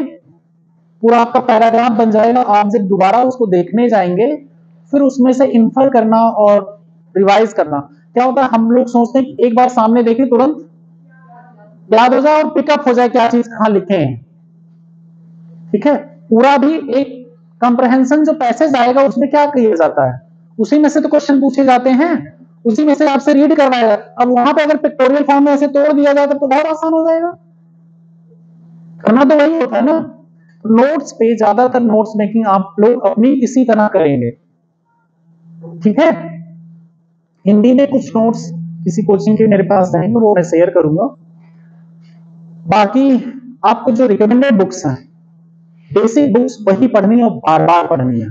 पूरा आपका पैराग्राफ बन जाएगा। आप जब दोबारा उसको देखने जाएंगे फिर उसमें से इन्फर करना और रिवाइज करना। क्या होता है, हम लोग सोचते हैं कि एक बार सामने देखें तुरंत याद हो जाए और पिकअप हो जाए क्या चीज कहां लिखे हैं। ठीक है, पूरा भी एक कंप्रहेंशन जो पैसेज आएगा उसमें क्या किया जाता है, उसी में से तो क्वेश्चन पूछे जाते हैं, उसी में से आपसे रीड करवाएगा। अब वहां पे अगर पिक्टोरियल फॉर्म में ऐसे तोड़ दिया जाए तो बहुत आसान हो जाएगा। करना तो वही होता है ना। नोट्स पे ज्यादातर नोट्स मेकिंग आप लोग अपनी इसी तरह करेंगे। ठीक है, हिंदी में कुछ नोट्स किसी कोचिंग के मेरे पास रहेंगे वो मैं शेयर करूंगा। बाकी आपको जो रिकमेंडेड बुक्स हैं, बेसिक बुक्स वही पढ़नी है और बार बार पढ़नी है।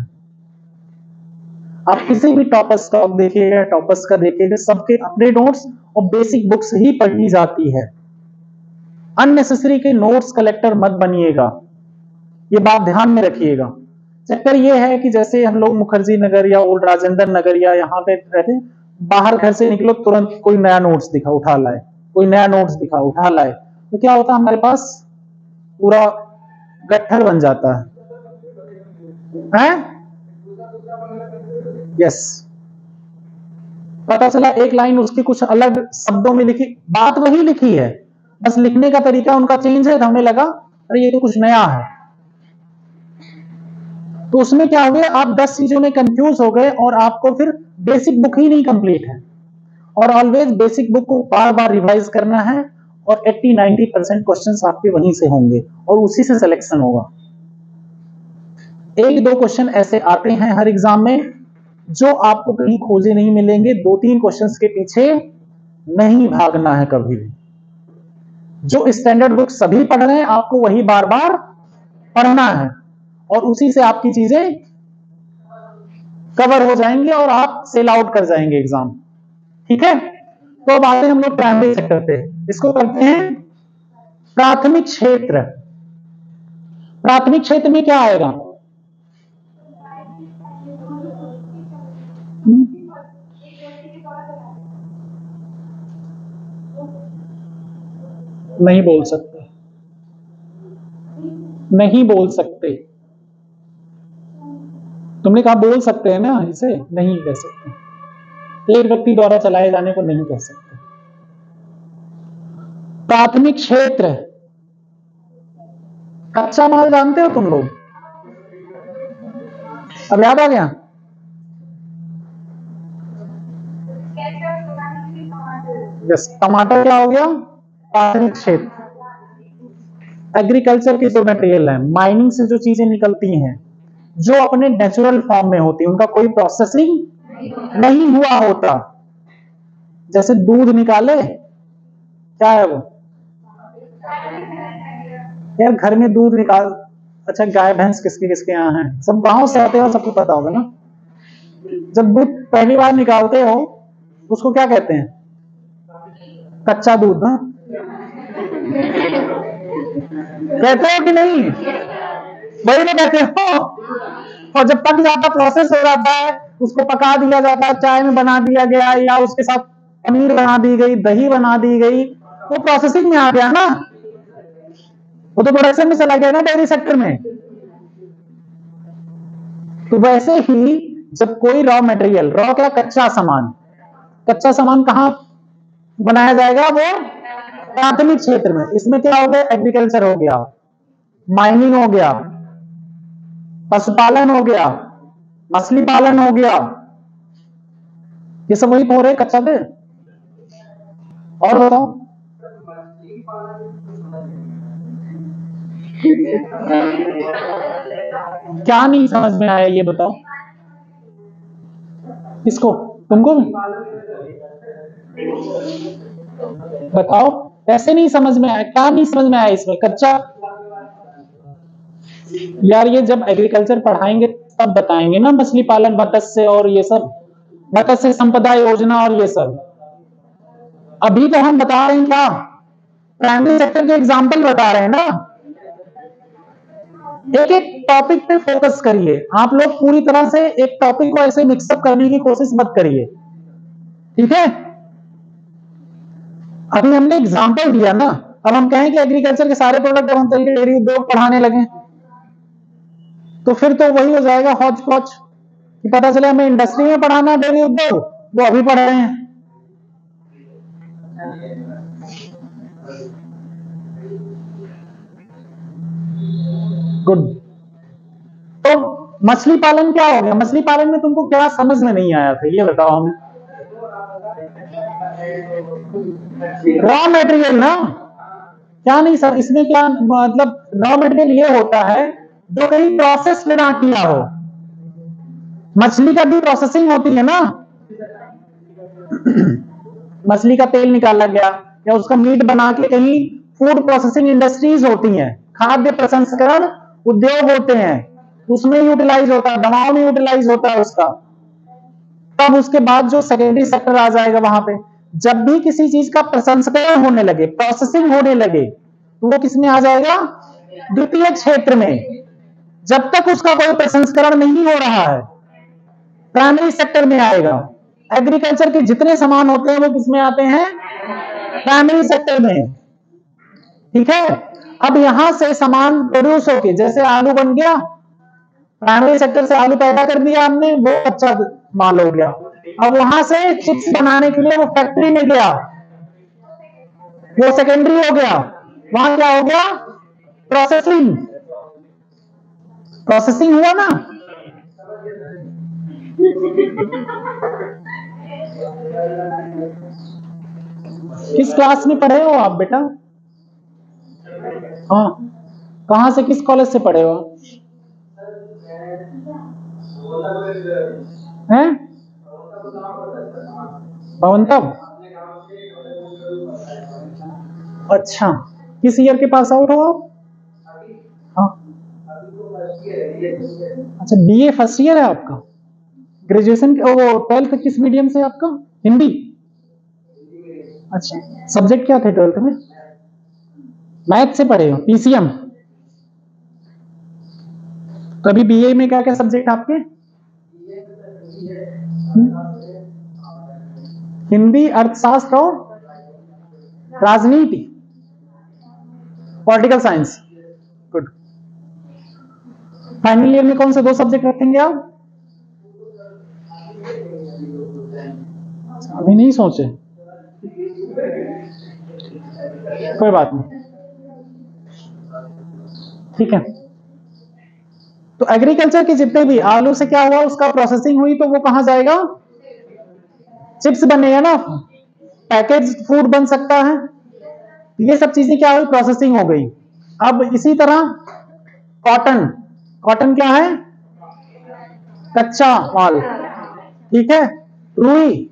आप किसी भी टॉपर स्टॉक देखिएगा, टॉपर्स का देखिएगा, सबके अपने नोट्स और बेसिक बुक्स ही पढ़नी जाती है। अननेसेसरी के नोट्स कलेक्टर मत बनिएगा, ये बात ध्यान में रखिएगा। चक्कर ये है कि जैसे हम लोग मुखर्जी नगर या ओल्ड राजेंद्र नगर या यहाँ पे रहते, बाहर घर से निकलो तुरंत कोई नया नोट्स दिखा उठा लाए, कोई नया नोट्स दिखा उठा लाए, तो क्या होता है हमारे पास पूरा गट्ठर बन जाता है। यस, पता चला एक लाइन उसकी कुछ अलग शब्दों में लिखी, बात वही लिखी है, बस लिखने का तरीका उनका चेंज है, तो हमें लगा अरे ये तो कुछ नया है। तो उसमें क्या हो गया, आप 10 चीजों में कंफ्यूज हो गए और आपको फिर बेसिक बुक ही नहीं कंप्लीट है। और ऑलवेज बेसिक बुक को बार बार रिवाइज करना है और 80-90% क्वेश्चंस आपके वहीं से होंगे और उसी से सिलेक्शन होगा। 1-2 क्वेश्चन ऐसे आते हैं हर एग्जाम में जो आपको कहीं खोजे नहीं मिलेंगे। 2-3 क्वेश्चंस के पीछे नहीं भागना है कभी भी। जो स्टैंडर्ड बुक सभी पढ़ रहे हैं आपको वही बार बार पढ़ना है और उसी से आपकी चीजें कवर हो जाएंगे और आप सेल आउट कर जाएंगे एग्जाम। ठीक है, तो अब आते हैं हम लोग प्राइमरी सेक्टर पे। इसको करते हैं प्राथमिक क्षेत्र। प्राथमिक क्षेत्र में क्या आएगा, नहीं बोल सकते, नहीं बोल सकते। तुमने कहा बोल सकते हैं ना, इसे नहीं कह सकते, एक व्यक्ति द्वारा चलाए जाने को नहीं कह सकते। प्राथमिक क्षेत्र, कच्चा माल जानते हो तुम लोग, अब याद आ गया। यस, टमाटर क्या हो गया, प्राथमिक क्षेत्र। एग्रीकल्चर की जो मटेरियल है, माइनिंग से जो चीजें निकलती हैं जो अपने नेचुरल फॉर्म में होती है, उनका कोई प्रोसेसिंग नहीं हुआ होता। जैसे दूध निकाले, क्या है वो, यार घर में दूध निकाल, अच्छा गाय भैंस किसके किसके यहाँ है, सब गांव से आते हो, सबको पता होगा ना। जब दूध पहली बार निकालते हो उसको क्या कहते हैं? कच्चा दूध ना, कहते हो कि नहीं? वही ना कहते हो। और जब पक जाता, प्रोसेस हो जाता है, उसको पका दिया जाता है, चाय में बना दिया गया, या उसके साथ पनीर बना दी गई, दही बना दी गई, वो प्रोसेसिंग में आ गया ना, वो तो प्रोडक्शन में चला गया ना डेयरी सेक्टर में। तो वैसे ही जब कोई रॉ मटेरियल, रॉ क्या, कच्चा सामान, कच्चा सामान कहां बनाया जाएगा? वो प्राथमिक क्षेत्र में। इसमें क्या हो गया? एग्रीकल्चर हो गया, माइनिंग हो गया, पशुपालन हो गया, मछली पालन हो गया, ये सब वही हो रहे कच्चा पे। और बताओ, क्या नहीं समझ में आया ये बताओ? किसको? तुमको बताओ, कैसे नहीं समझ में आया? क्या नहीं समझ में आया इसमें? कच्चा यार ये जब एग्रीकल्चर पढ़ाएंगे तब बताएंगे ना, मछली पालन, मत्स्य और ये सब, मत्स्य संपदा योजना और ये सब। अभी तो हम बता रहे हैं क्या, प्राइमरी सेक्टर के एग्जाम्पल बता रहे हैं ना। एक एक टॉपिक पे फोकस करिए आप लोग, पूरी तरह से एक टॉपिक को ऐसे मिक्सअप करने की कोशिश मत करिए, ठीक है? अभी हमने एग्जाम्पल दिया ना, अब हम कहें कि एग्रीकल्चर के सारे प्रोडक्ट हम तरीके डेयरी उद्योग पढ़ाने लगे तो फिर तो वही हो जाएगा हौच पौच, कि पता चले हमें इंडस्ट्री में पढ़ाना डेयरी उद्योग, वो अभी पढ़ रहे हैं। गुड। तो मछली पालन क्या हो गया? मछली पालन में तुमको क्या समझ में नहीं आया था ये बताओ हमें? रॉ मटेरियल ना, क्या नहीं सर, इसमें क्या मतलब? रॉ मटेरियल ये होता है जो कहीं प्रोसेस में ना किया हो। मछली का भी प्रोसेसिंग होती है ना, मछली का तेल निकाला गया या उसका मीट बना के कहीं फूड प्रोसेसिंग इंडस्ट्रीज होती हैं, खाद्य प्रसंस्करण उद्योग होते हैं, उसमें यूटिलाइज होता है, दवाओं में यूटिलाइज होता है उसका। तब उसके बाद जो सेकेंडरी सेक्टर आ जाएगा वहां पे, जब भी किसी चीज का प्रसंस्करण होने लगे, प्रोसेसिंग होने लगे, तो वो किसमें आ जाएगा? द्वितीय क्षेत्र में। जब तक उसका कोई प्रसंस्करण नहीं हो रहा है, प्राइमरी सेक्टर में आएगा। एग्रीकल्चर के जितने सामान होते हैं वो किसमें आते हैं? प्राइमरी सेक्टर में, ठीक है? अब यहां से सामान प्रोड्यूस होके, जैसे आलू बन गया, प्राइमरी सेक्टर से आलू पैदा कर दिया हमने, वो कच्चा माल हो गया। अब वहां से चिप्स बनाने के लिए वो फैक्ट्री में गया, वो सेकेंडरी हो गया। वहां क्या हो गया? प्रोसेसिंग। प्रोसेसिंग हुआ ना। किस क्लास में पढ़े हो आप बेटा? हाँ, कहां से, किस कॉलेज से पढ़े हो? हैं? भवंतव। अच्छा, किस ईयर के पास आउट हो आप? हाँ, अच्छा, बीए फर्स्ट ईयर है आपका। ग्रेजुएशन वो 12th किस मीडियम से आपका? हिंदी। अच्छा, सब्जेक्ट क्या थे 12th में? मैथ से पढ़े हो, पीसीएम। तो अभी बीए में क्या क्या सब्जेक्ट आपके? हिंदी, अर्थशास्त्र और राजनीति, political science. Good. Final year में कौन से 2 सब्जेक्ट रखेंगे आप? अभी नहीं सोचे, कोई बात नहीं, ठीक है। तो एग्रीकल्चर के जितने भी, आलू से क्या हुआ, उसका प्रोसेसिंग हुई तो वो कहां जाएगा? चिप्स बनेगा ना, पैकेज फूड बन सकता है, ये सब चीजें क्या हुई? प्रोसेसिंग हो गई। अब इसी तरह कॉटन, कॉटन क्या है? कच्चा माल, ठीक है? रुई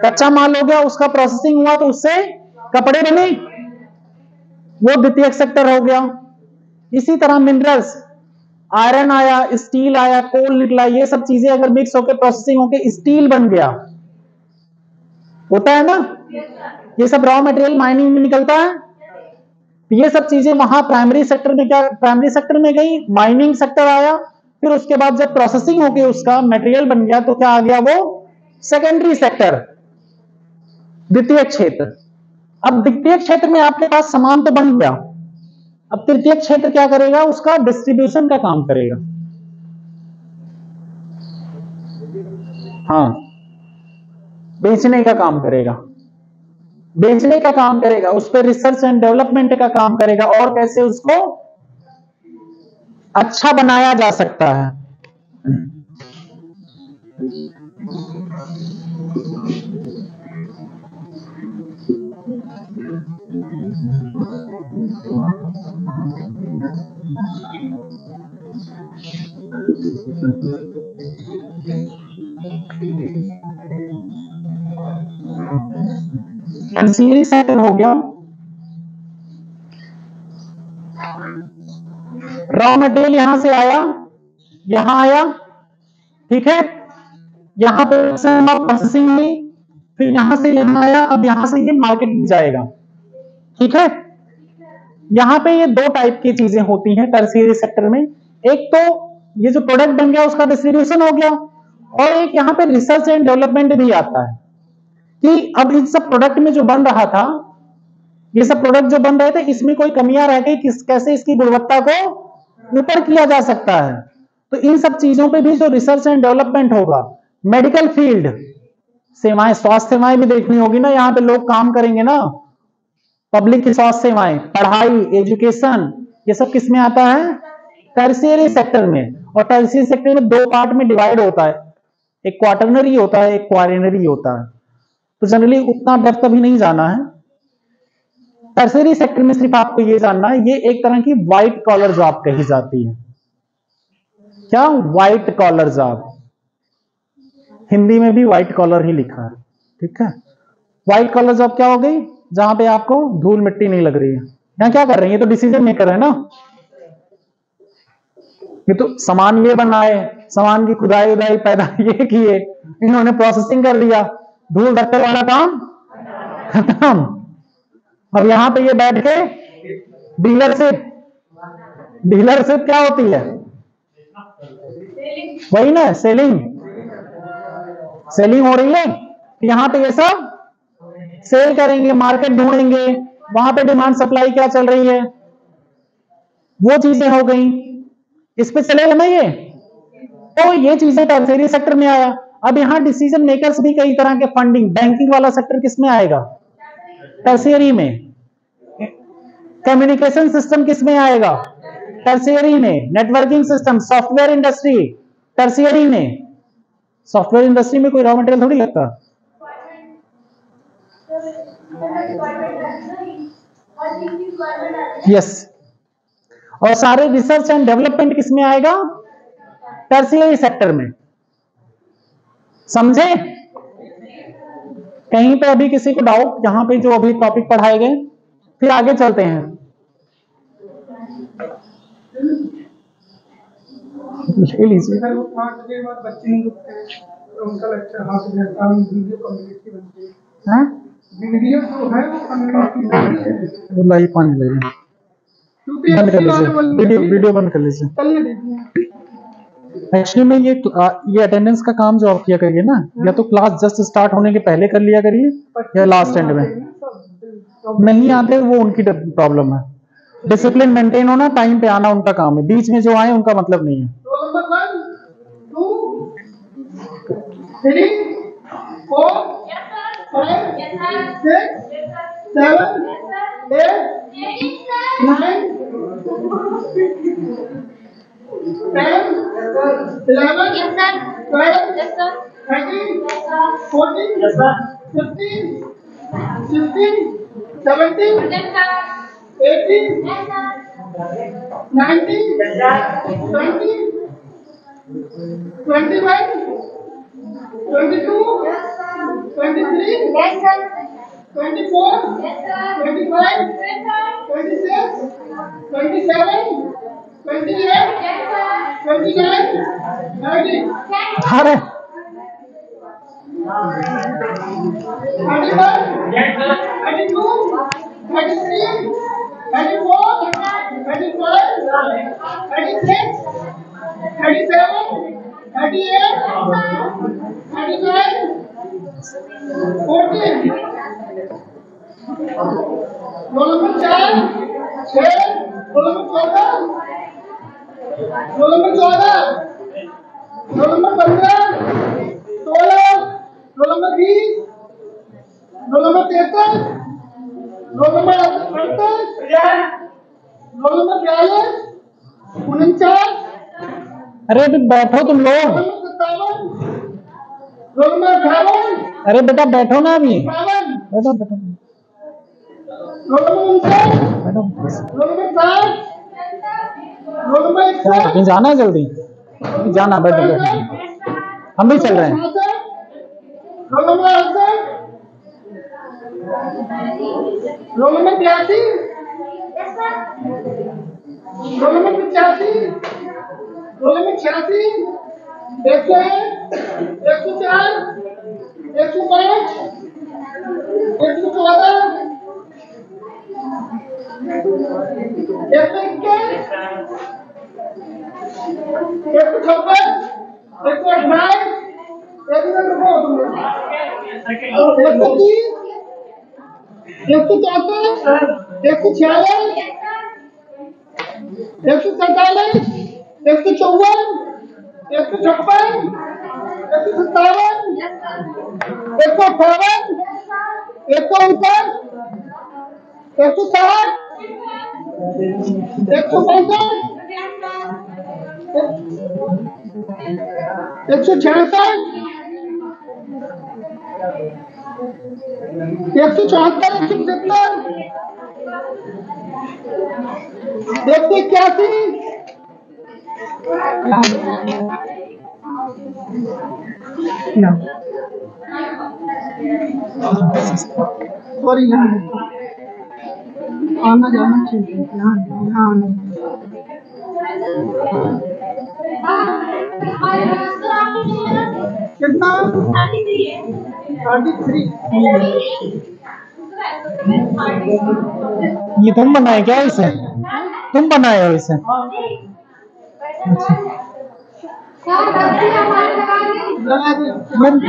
कच्चा माल हो गया, उसका प्रोसेसिंग हुआ तो उससे कपड़े बने, वो द्वितीयक सेक्टर हो गया। इसी तरह मिनरल्स, आयरन आया, स्टील आया, कोल निकला, ये सब चीजें अगर मिक्स होकर प्रोसेसिंग होकर स्टील बन गया, होता है ना, ये सब रॉ मटेरियल माइनिंग में निकलता है। ये सब चीजें वहां प्राइमरी सेक्टर में, क्या प्राइमरी सेक्टर में गई, माइनिंग सेक्टर आया। फिर उसके बाद जब प्रोसेसिंग होके उसका मटेरियल बन गया तो क्या आ गया, वो सेकेंडरी सेक्टर, द्वितीय क्षेत्र। अब द्वितीय क्षेत्र में आपके पास सामान तो बन गया, अब तृतीय क्षेत्र क्या करेगा, उसका डिस्ट्रीब्यूशन का काम करेगा। हाँ, बेचने का काम करेगा, बेचने का काम करेगा, उस पर रिसर्च एंड डेवलपमेंट का काम करेगा, और कैसे उसको अच्छा बनाया जा सकता है। टर्शियरी सेक्टर हो गया, रॉ मटेरियल यहां से आया, यहां आया, ठीक है, यहां पे प्रोसेसिंग हुई, फिर यहां से यहां आया, अब यहां से ये मार्केट में जाएगा, ठीक है। यहां पे ये दो टाइप की चीजें होती हैं टर्शियरी सेक्टर में, एक तो ये जो प्रोडक्ट बन गया उसका डिस्ट्रीब्यूशन हो गया, और एक यहां पे रिसर्च एंड डेवलपमेंट भी आता है कि अब इन सब प्रोडक्ट में जो बन रहा था, ये सब प्रोडक्ट जो बन रहे थे, इसमें कोई कमियां रह गई, कैसे इसकी गुणवत्ता को ऊपर किया जा सकता है। तो इन सब चीजों पे भी जो रिसर्च एंड डेवलपमेंट होगा, मेडिकल फील्ड, सेवाएं, स्वास्थ्य सेवाएं भी देखनी होगी ना, यहाँ पे लोग काम करेंगे ना, पब्लिक की स्वास्थ्य सेवाएं, पढ़ाई, एजुकेशन, ये सब किस में आता है, टर्शियरी सेक्टर में। और टर्शियरी सेक्टर में दो पार्ट में डिवाइड होता है, एक क्वाटरनरी होता है, एक क्वारिनरी होता है। तो जनरली उतना डेप्थ अभी नहीं जाना है। टर्शियरी सेक्टर में सिर्फ आपको ये जानना है, ये एक तरह की व्हाइट कॉलर जॉब कही जाती है। क्या, व्हाइट कॉलर जॉब, हिंदी में भी व्हाइट कॉलर ही लिखा है, ठीक है। व्हाइट कॉलर जॉब क्या हो गई, जहां पे आपको धूल मिट्टी नहीं लग रही है। यहाँ क्या कर रहे हैं, ये तो डिसीजन मेकर है ना, ये तो सामान ये बनाए, सामान की खुदाई उदाई पैदा ये किए, इन्होंने प्रोसेसिंग कर दिया, धूल धक्के वाला काम खत्म। अब यहां पे ये बैठ के डीलरशिप, डीलरशिप क्या होती है, वही ना, सेलिंग, सेलिंग हो रही है। यहां पे ये सब सेल करेंगे, मार्केट ढूंढेंगे, वहां पे डिमांड सप्लाई क्या चल रही है, वो चीजें हो गई, इस पे चलेगा ना ये। तो ये चीजें टर्शियरी सेक्टर में आया। अब यहाँ डिसीजन मेकर्स भी कई तरह के, फंडिंग, बैंकिंग वाला सेक्टर किस में आएगा, टर्शियरी में। कम्युनिकेशन सिस्टम किस में आएगा, टर्शियरी में। Networking system, software industry, tertiary में। सॉफ्टवेयर इंडस्ट्री में कोई रॉ मटेरियल थोड़ी लगता, यस। और सारे रिसर्च एंड डेवलपमेंट किस में आएगा, टर्शियरी सेक्टर में, समझे। कहीं पे अभी किसी को डाउट, यहां पे जो अभी टॉपिक पढ़ाए गए, फिर आगे चलते हैं। ले लीजिए, उनका लेक्चर हाथ में वीडियो कम्युनिटी बनती है, वीडियो जो है वो कम्युनिटी, वो लाइव पानी ले लीजिए, बंद कर लीजिए, वीडियो बंद कर लीजिए। एक्चुअली में ये अटेंडेंस का काम जो आप किया करिए ना, या तो क्लास जस्ट स्टार्ट होने के पहले कर लिया करिए, या लास्ट एंड में। नहीं आते वो उनकी प्रॉब्लम है, डिसिप्लिन मेंटेन होना, टाइम पे आना उनका काम है, बीच में जो आए उनका मतलब नहीं है। 3, 4, 5, 6, 7, 8, 9, 10, 11, 12, 13, 14, 15, 16, 17, 18, 19, 20, 21, 22, 23, 24, 25, 26, अरे roll number 4, 6, roll number 14, roll number 14, roll number 15, 16, roll number 20, roll number 33, roll number 38, roll number 42, 49, अरे बैठो तुम लोग। रोल नंबर 57, रोल नंबर 58, अरे बेटा बैठो ना अभी। 58, बैठो बैठो रोल नंबर 59, बैठो। रोल नंबर 60, रोल नंबर 61, कहीं जाना है जल्दी? जाना, बैठो बैठो। हम भी चल रहे हैं। Roll number 68, roll number 82, roll number 85, roll number 86, 101, 104, 105, 114, 121, 156, 128, sorry आना जाना चाहिए यहाँ आना कितना 33 ये तुम बनाए क्या इसे? तुम बनाए हो इसे?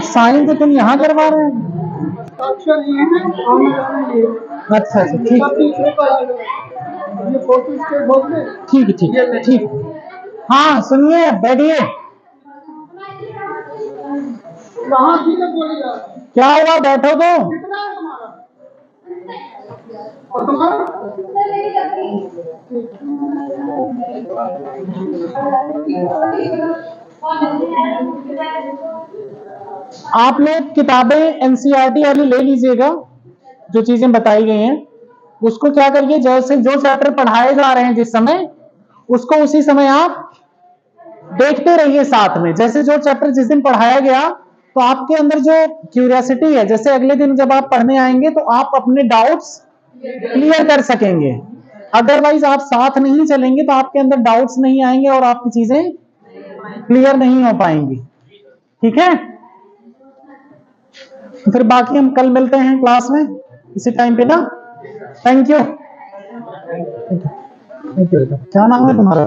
साइन तो तुम यहाँ करवा रहे हो? अक्षर ये है आना जाना ये अच्छा अच्छा ठीक ये फोटो स्टेट हो गए ठीक ठीक ठीक। हाँ सुनिए, बैठिए। कहाँ की ने बोलेगा क्या हुआ? बैठो तो। कितना है हमारा और तुम्हारा आप लोग किताबें एनसीईआरटी वाली ले लीजिएगा, जो चीजें बताई गई हैं उसको क्या करिए, जैसे जो चैप्टर पढ़ाए जा रहे हैं जिस समय, उसको उसी समय आप देखते रहिए साथ में। जैसे जो चैप्टर जिस दिन पढ़ाया गया तो आपके अंदर जो क्यूरियोसिटी है, जैसे अगले दिन जब आप पढ़ने आएंगे तो आप अपने डाउट्स क्लियर कर सकेंगे। अदरवाइज आप साथ नहीं चलेंगे तो आपके अंदर डाउट्स नहीं आएंगे और आपकी चीजें क्लियर नहीं हो पाएंगी। ठीक है, फिर बाकी हम कल मिलते हैं क्लास में इसी टाइम पे ना। Thank you. क्या नाम है तुम्हारा?